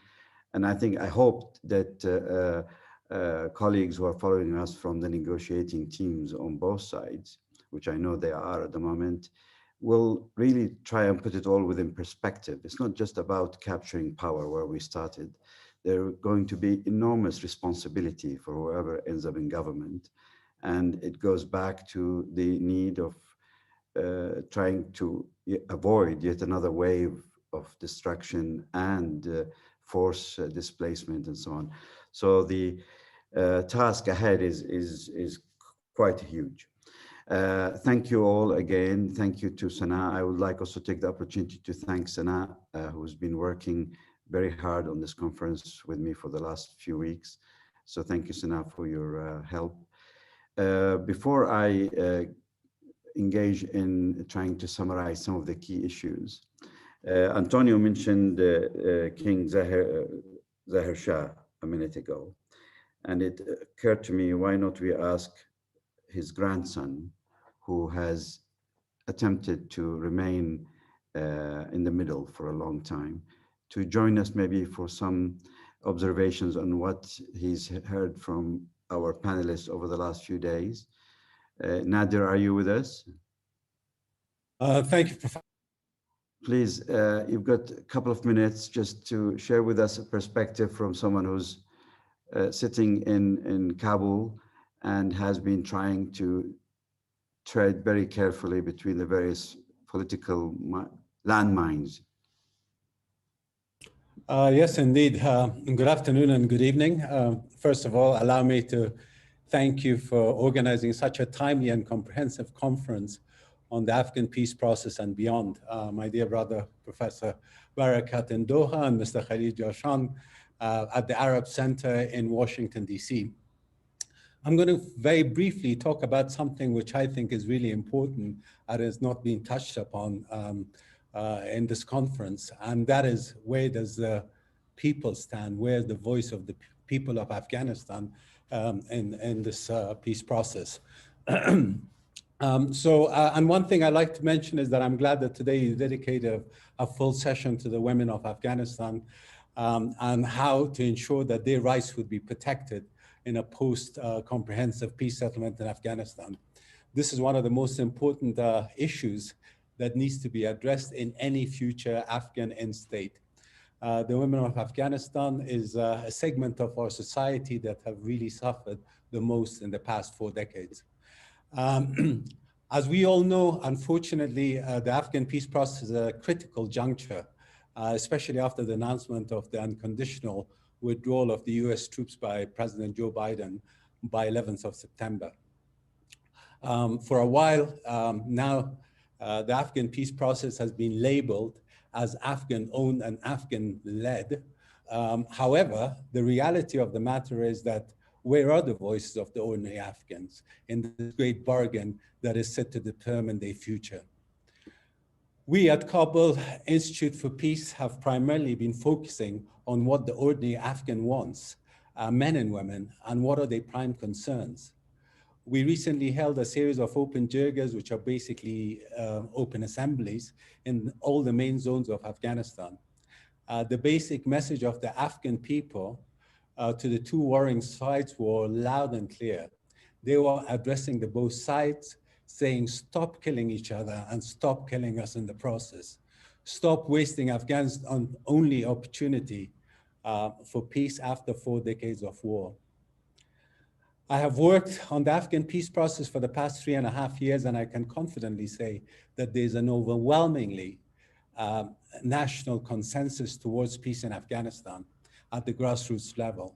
and I hope that colleagues who are following us from the negotiating teams on both sides, which I know they are at the moment, will really try and put it all within perspective. It's not just about capturing power where we started. There's going to be enormous responsibility for whoever ends up in government. And it goes back to the need of trying to avoid yet another wave of destruction and force displacement and so on. So the task ahead is quite huge. Thank you all again. Thank you to Sana. I would like also to take the opportunity to thank Sana, who's been working very hard on this conference with me for the last few weeks. So thank you, Sana, for your help. Before I engage in trying to summarize some of the key issues, Antonio mentioned King Zahir Shah a minute ago, and it occurred to me, why not we ask his grandson, who has attempted to remain in the middle for a long time, to join us maybe for some observations on what he's heard from our panelists over the last few days. Nadir, are you with us? Thank you, Professor. Please, you've got a couple of minutes just to share with us a perspective from someone who's sitting in Kabul and has been trying to tread very carefully between the various political landmines. Yes, indeed. Good afternoon and good evening. First of all, allow me to thank you for organizing such a timely and comprehensive conference on the Afghan peace process and beyond. My dear brother, Professor Barakat in Doha, and Mr. Khalid Jashan at the Arab Center in Washington, DC. I'm going to very briefly talk about something which I think is really important and has not been touched upon in this conference, and that is, where does the people stand? Where's the voice of the people of Afghanistan in this peace process? And one thing I'd like to mention is that I'm glad that today you dedicated a full session to the women of Afghanistan and how to ensure that their rights would be protected in a post-comprehensive peace settlement in Afghanistan. This is one of the most important issues that needs to be addressed in any future Afghan end state. The women of Afghanistan is a segment of our society that have really suffered the most in the past 4 decades. As we all know, unfortunately, the Afghan peace process is a critical juncture, especially after the announcement of the unconditional withdrawal of the US troops by President Joe Biden by 11th of September. For a while now, the Afghan peace process has been labeled as Afghan-owned and Afghan-led. However, the reality of the matter is that where are the voices of the ordinary Afghans in this great bargain that is set to determine their future? We at Kabul Institute for Peace have primarily been focusing on what the ordinary Afghan wants, men and women, and what are their prime concerns. We recently held a series of open jirgas, which are basically open assemblies in all the main zones of Afghanistan. The basic message of the Afghan people to the two warring sides were loud and clear. They were addressing the both sides, saying, stop killing each other and stop killing us in the process. Stop wasting Afghanistan's only opportunity for peace after 4 decades of war. I have worked on the Afghan peace process for the past 3.5 years, and I can confidently say that there's an overwhelmingly national consensus towards peace in Afghanistan at the grassroots level.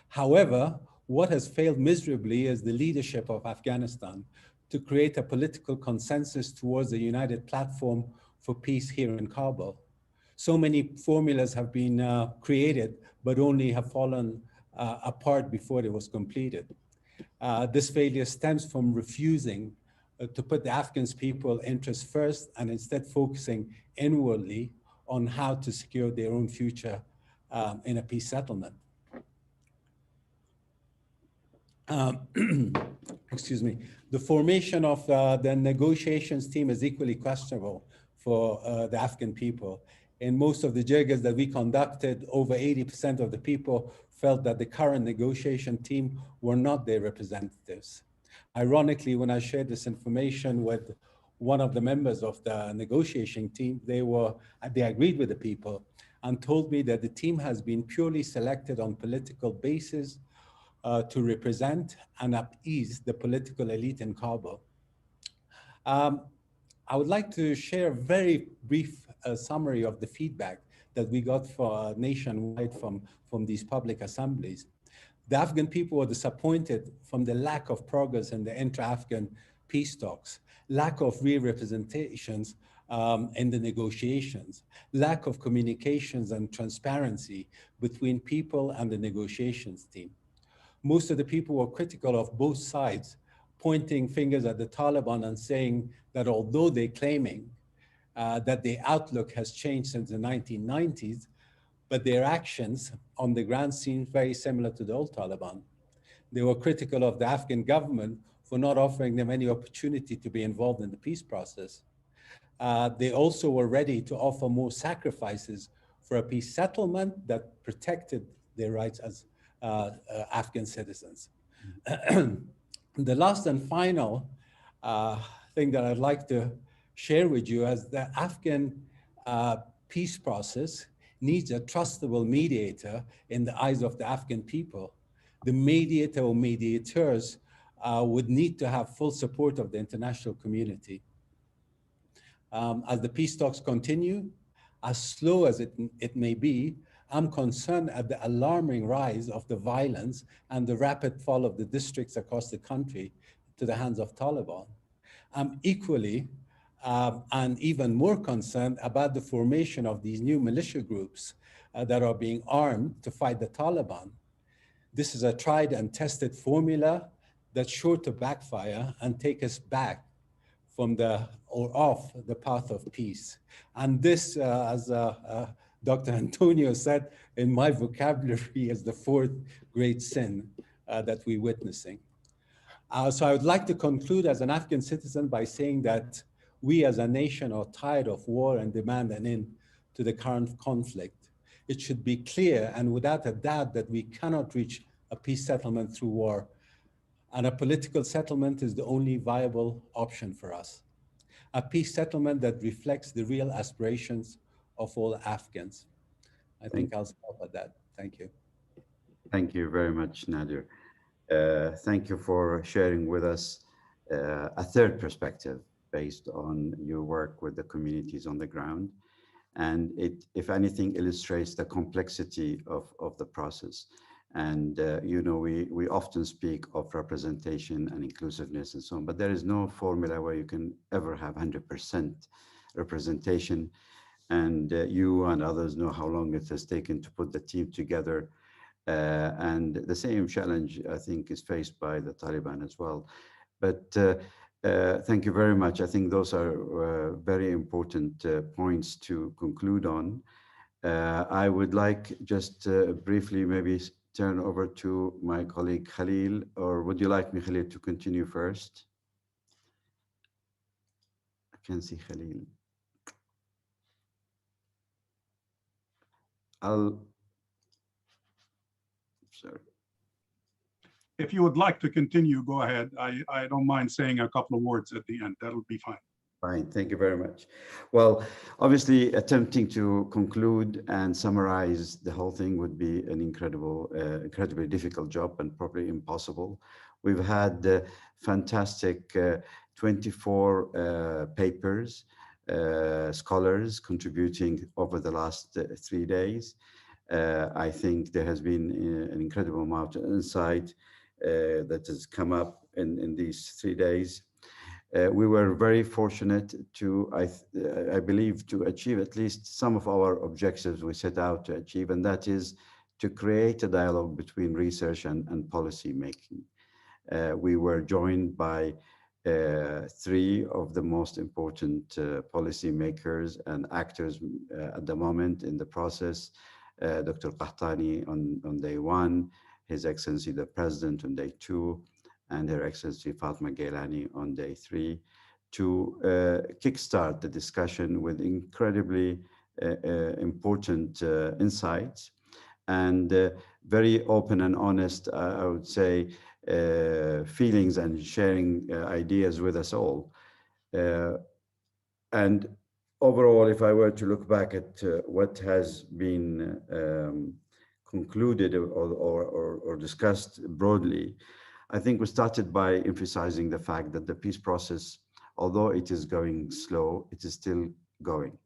However, what has failed miserably is the leadership of Afghanistan to create a political consensus towards a united platform for peace here in Kabul. So many formulas have been created, but only have fallen apart before it was completed. This failure stems from refusing to put the Afghan people's interests first and instead focusing inwardly on how to secure their own future in a peace settlement. Excuse me. The formation of the negotiations team is equally questionable for the Afghan people. In most of the jirgas that we conducted, over 80% of the people felt that the current negotiation team were not their representatives. Ironically, when I shared this information with one of the members of the negotiation team, they agreed with the people and told me that the team has been purely selected on political basis to represent and appease the political elite in Kabul. I would like to share a very brief summary of the feedback that we got for nationwide from these public assemblies. The Afghan people were disappointed from the lack of progress in the intra-Afghan peace talks, lack of real representations in the negotiations, lack of communications and transparency between people and the negotiations team. Most of the people were critical of both sides, pointing fingers at the Taliban and saying that although they're claiming that the outlook has changed since the 1990s, but their actions on the ground seem very similar to the old Taliban. They were critical of the Afghan government for not offering them any opportunity to be involved in the peace process. They also were ready to offer more sacrifices for a peace settlement that protected their rights as Afghan citizens. The last and final thing that I'd like to share with you is the Afghan peace process needs a trustable mediator in the eyes of the Afghan people. The mediator or mediators would need to have full support of the international community. As the peace talks continue, as slow as it may be, I'm concerned at the alarming rise of the violence and the rapid fall of the districts across the country to the hands of Taliban. I'm equally and even more concerned about the formation of these new militia groups that are being armed to fight the Taliban. This is a tried and tested formula that's sure to backfire and take us back from off the path of peace. And this, as Dr. Antonio said, in my vocabulary, is the 4th great sin that we're witnessing. So I would like to conclude as an Afghan citizen by saying that we as a nation are tired of war and demand an end to the current conflict. It should be clear and without a doubt that we cannot reach a peace settlement through war, and a political settlement is the only viable option for us. A peace settlement that reflects the real aspirations of all Afghans. I think I'll stop at that. Thank you. Thank you very much, Nadir. Thank you for sharing with us a third perspective based on your work with the communities on the ground. And it, if anything, illustrates the complexity of the process. And, you know, we often speak of representation and inclusiveness and so on, but there is no formula where you can ever have 100% representation. And you and others know how long it has taken to put the team together. And the same challenge, I think, is faced by the Taliban as well. But thank you very much. I think those are very important points to conclude on. I would like just briefly maybe turn over to my colleague Khalil, or would you like me, Khalil, to continue first? I can see Khalil. Sorry. if you would like to continue, go ahead. I don't mind saying a couple of words at the end. That'll be fine. Fine, thank you very much. Well, obviously attempting to conclude and summarize the whole thing would be an incredibly difficult job and probably impossible. We've had fantastic 24 papers, scholars contributing over the last 3 days. I think there has been an incredible amount of insight that has come up in these 3 days. We were very fortunate to, I believe, to achieve at least some of our objectives we set out to achieve, and that is to create a dialogue between research and policy making. We were joined by 3 of the most important policy makers and actors at the moment in the process. Dr. Qahtani on day 1, His Excellency the President on day 2, and Her Excellency Fatma Gailani on day 3, to kickstart the discussion with incredibly important insights and very open and honest, I would say, feelings and sharing ideas with us all. And overall, if I were to look back at what has been concluded or discussed broadly, I think we started by emphasizing the fact that the peace process, although it is going slow, it is still going.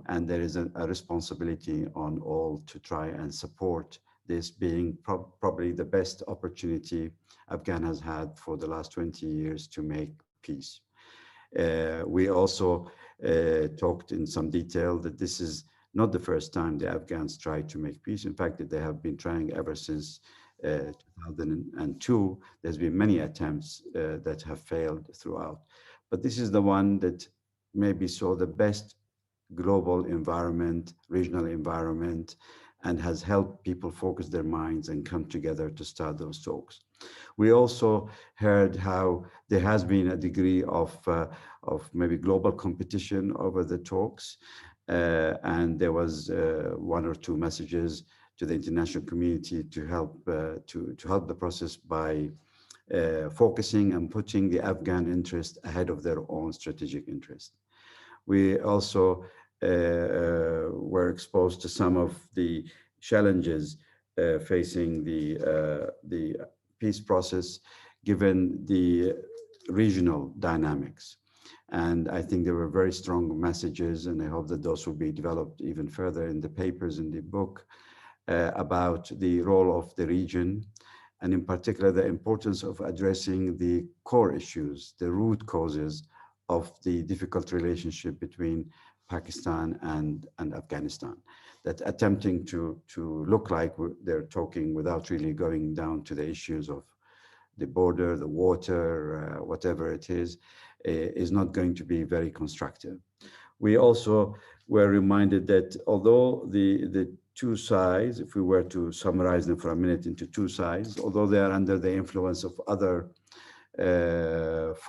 And there is a responsibility on all to try and support this, being probably the best opportunity Afghan has had for the last 20 years to make peace. We also talked in some detail that this is not the first time the Afghans tried to make peace. In fact, they have been trying ever since 2002. There's been many attempts that have failed throughout. But this is the one that maybe saw the best global environment, regional environment, and has helped people focus their minds and come together to start those talks. We also heard how there has been a degree of maybe global competition over the talks, and there was 1 or 2 messages to the international community to help the process by focusing and putting the Afghan interest ahead of their own strategic interest. We also were exposed to some of the challenges facing the peace process, given the regional dynamics. And I think there were very strong messages, and I hope that those will be developed even further in the papers in the book, about the role of the region, and in particular the importance of addressing the core issues, the root causes of the difficult relationship between Pakistan and Afghanistan, that attempting to look like they're talking without really going down to the issues of the border, the water, whatever it is not going to be very constructive. We also were reminded that although the 2 sides, if we were to summarize them for a minute into 2 sides, although they are under the influence of other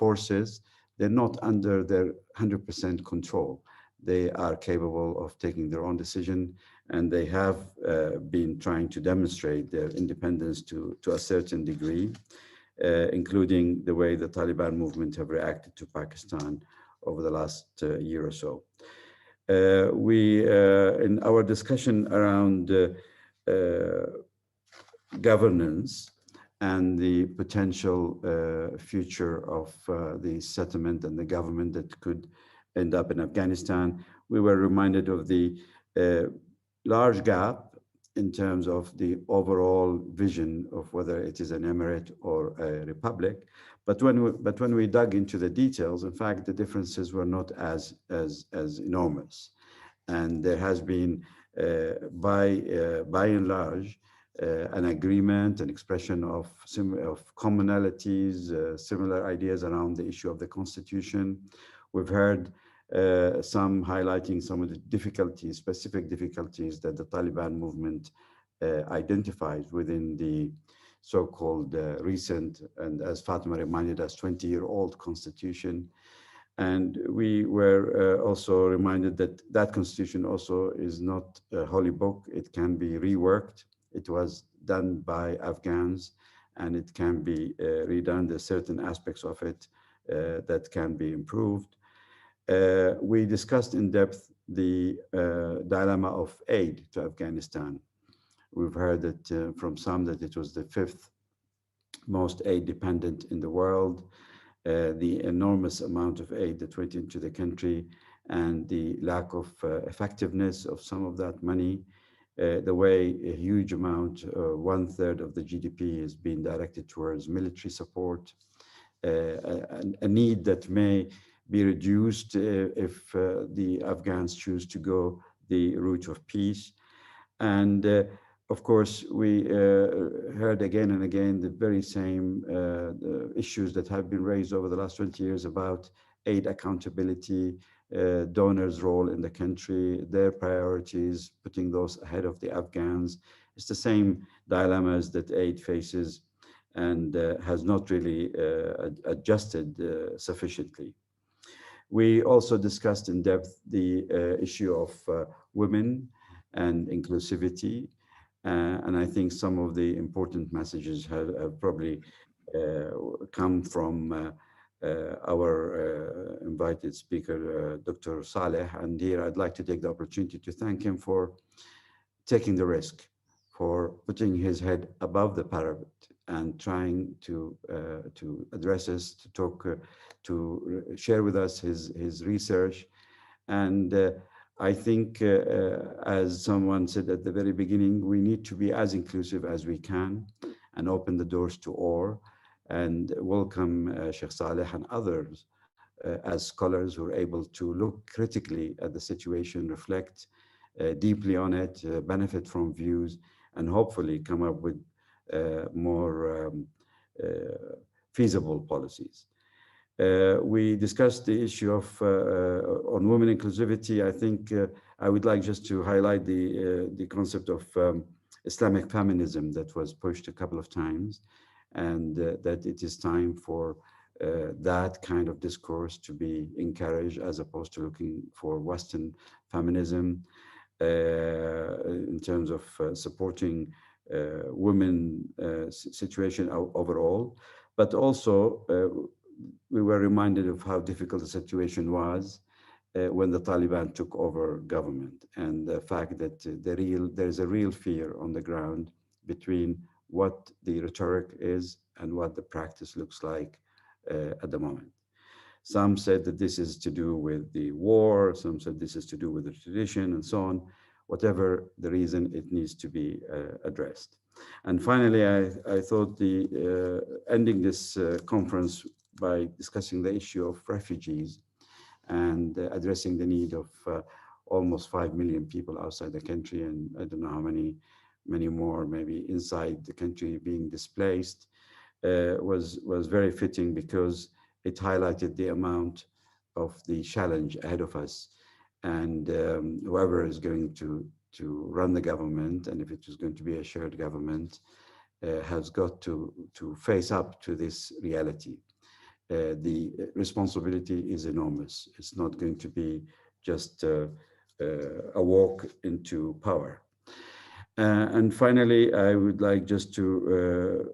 forces, they're not under their 100% control. They are capable of taking their own decision, and they have been trying to demonstrate their independence to a certain degree, including the way the Taliban movement have reacted to Pakistan over the last year or so. We, in our discussion around governance and the potential future of the settlement and the government that could end up in Afghanistan, we were reminded of the large gap in terms of the overall vision of whether it is an emirate or a republic. But when we dug into the details, in fact, the differences were not as enormous. And there has been, by and large, an agreement, an expression of commonalities, similar ideas around the issue of the constitution. We've heard some highlighting some of the difficulties, specific difficulties that the Taliban movement identifies within the so-called recent, and as Fatima reminded us, 20-year-old constitution. And we were also reminded that that constitution also is not a holy book. It can be reworked. It was done by Afghans, and it can be redone. There's certain aspects of it that can be improved. We discussed in depth the dilemma of aid to Afghanistan. We've heard that from some that it was the 5th most aid dependent in the world. The enormous amount of aid that went into the country and the lack of effectiveness of some of that money, the way a huge amount, 1/3 of the GDP is being directed towards military support, a need that may be reduced if the Afghans choose to go the route of peace. And of course, we heard again and again the very same the issues that have been raised over the last 20 years about aid accountability, donors' role in the country, their priorities, putting those ahead of the Afghans. It's the same dilemmas that aid faces and has not really adjusted sufficiently. We also discussed in depth the issue of women and inclusivity. And I think some of the important messages have probably come from our invited speaker, Dr. Saleh. And here I'd like to take the opportunity to thank him for taking the risk, for putting his head above the parapet and trying to address us, to talk, to share with us his research. And I think, as someone said at the very beginning, we need to be as inclusive as we can and open the doors to all, and welcome Sheikh Saleh and others as scholars who are able to look critically at the situation, reflect deeply on it, benefit from views, and hopefully come up with more feasible policies. We discussed the issue of on women inclusivity. I think I would like just to highlight the concept of Islamic feminism that was pushed a couple of times, and that it is time for that kind of discourse to be encouraged as opposed to looking for Western feminism in terms of supporting women situation overall, but also we were reminded of how difficult the situation was when the Taliban took over government, and the fact that there's a real fear on the ground between what the rhetoric is and what the practice looks like at the moment. Some said that this is to do with the war, some said this is to do with the tradition, and so on. Whatever the reason, it needs to be addressed. And finally, I thought ending this conference by discussing the issue of refugees and addressing the need of almost 5 million people outside the country, and I don't know how many more maybe inside the country being displaced, was very fitting, because it highlighted the amount of the challenge ahead of us. And whoever is going to run the government, and if it is going to be a shared government, has got to face up to this reality. The responsibility is enormous. It's not going to be just a walk into power. And finally, I would like just to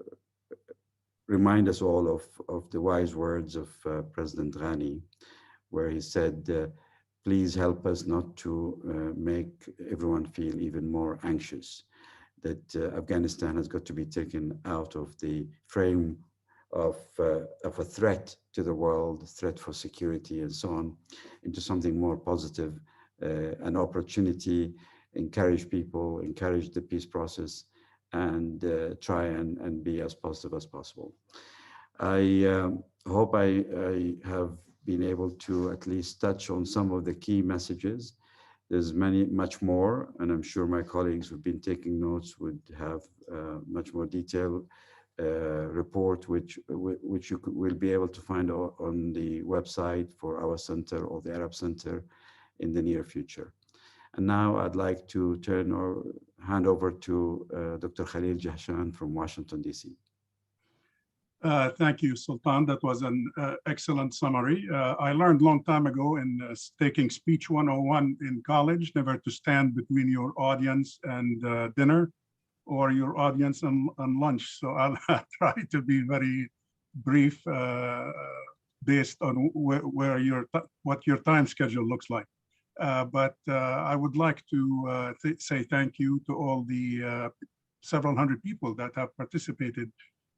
remind us all of the wise words of President Ghani, where he said, please help us not to make everyone feel even more anxious, that Afghanistan has got to be taken out of the frame of a threat to the world, threat for security and so on, into something more positive, an opportunity, encourage people, encourage the peace process, and try and be as positive as possible. I hope I have been able to at least touch on some of the key messages. There's much more, and I'm sure my colleagues who've been taking notes would have much more detailed report, which you will be able to find on the website for our center or the Arab Center in the near future. And now I'd like to hand over to Dr. Khalil Jahshan from Washington, D.C. Thank you, Sultan. That was an excellent summary. I learned a long time ago in taking Speech 101 in college, never to stand between your audience and dinner or your audience on lunch. So I'll try to be very brief based on what your time schedule looks like. But I would like to say thank you to all the several hundred people that have participated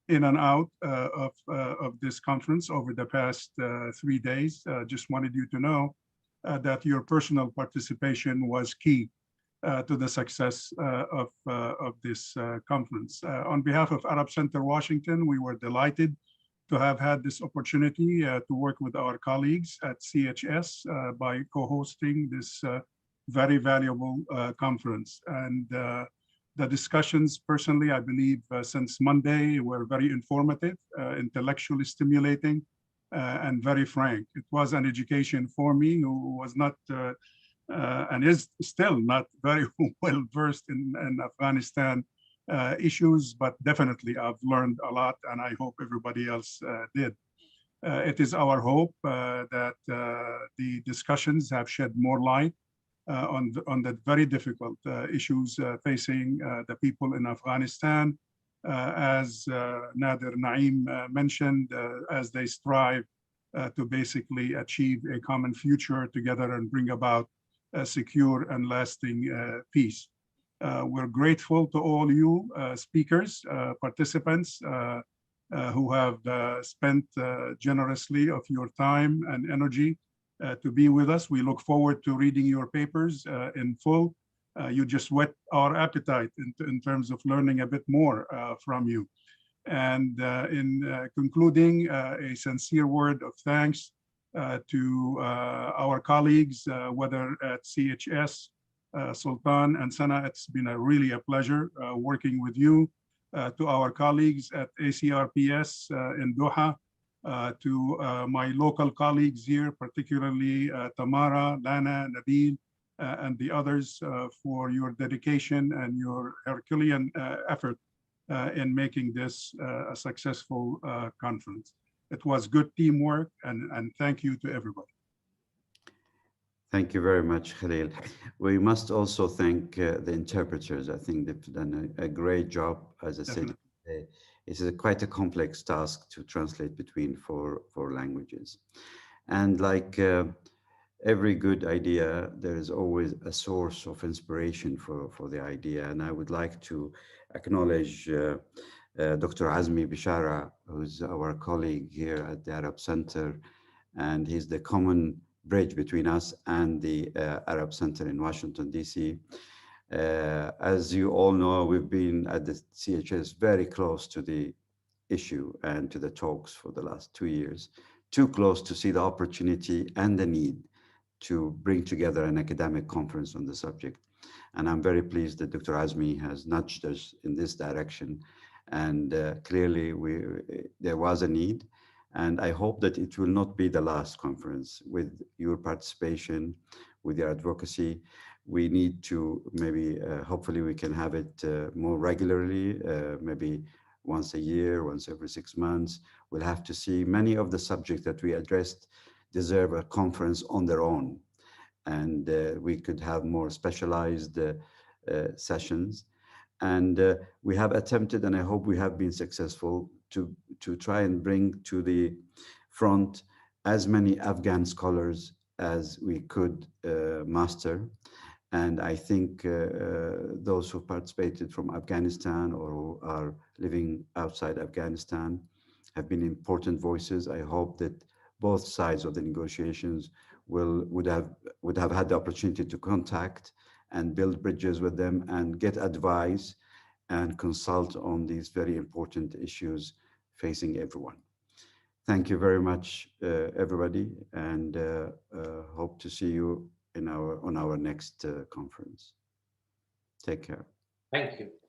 in and out of this conference over the past 3 days. Just wanted you to know that your personal participation was key to the success of this conference. On behalf of Arab Center Washington, we were delighted to have had this opportunity to work with our colleagues at CHS by co-hosting this very valuable conference. And the discussions, personally, I believe since Monday were very informative, intellectually stimulating, and very frank. It was an education for me, who was not and is still not very well versed in Afghanistan issues, but definitely I've learned a lot, and I hope everybody else did. It is our hope that the discussions have shed more light on the very difficult issues facing the people in Afghanistan, as Nader Naeem mentioned, as they strive to basically achieve a common future together and bring about a secure and lasting peace. We're grateful to all you speakers, participants who have spent generously of your time and energy to be with us. We look forward to reading your papers in full. You just whet our appetite in terms of learning a bit more from you. And in concluding, a sincere word of thanks to our colleagues, whether at CHS, Sultan and Sana. It's been really a pleasure working with you. To our colleagues at ACRPS in Doha, to my local colleagues here, particularly Tamara, Lana, Nabil, and the others for your dedication and your Herculean effort in making this a successful conference. It was good teamwork, and thank you to everybody. Thank you very much, Khalil. We must also thank the interpreters. I think they've done a great job. As I said, it is quite a complex task to translate between four languages. And like every good idea, there is always a source of inspiration for the idea. And I would like to acknowledge Dr. Azmi Bishara, who's our colleague here at the Arab Center, and he's the common bridge between us and the Arab Center in Washington, D.C. As you all know, we've been at the CHS very close to the issue and to the talks for the last 2 years, too close to see the opportunity and the need to bring together an academic conference on the subject. And I'm very pleased that Dr. Azmi has nudged us in this direction. And clearly there was a need. And I hope that it will not be the last conference. With your participation, with your advocacy, we need to maybe, hopefully we can have it more regularly, maybe once a year, once every 6 months. We'll have to see. Many of the subjects that we addressed deserve a conference on their own. And we could have more specialized sessions. And we have attempted, and I hope we have been successful, to try and bring to the front as many Afghan scholars as we could master. And I think those who participated from Afghanistan or who are living outside Afghanistan have been important voices. I hope that both sides of the negotiations would have had the opportunity to contact and build bridges with them and get advice and consult on these very important issues facing everyone. Thank you very much, everybody, and hope to see you on our next conference. Take care. Thank you.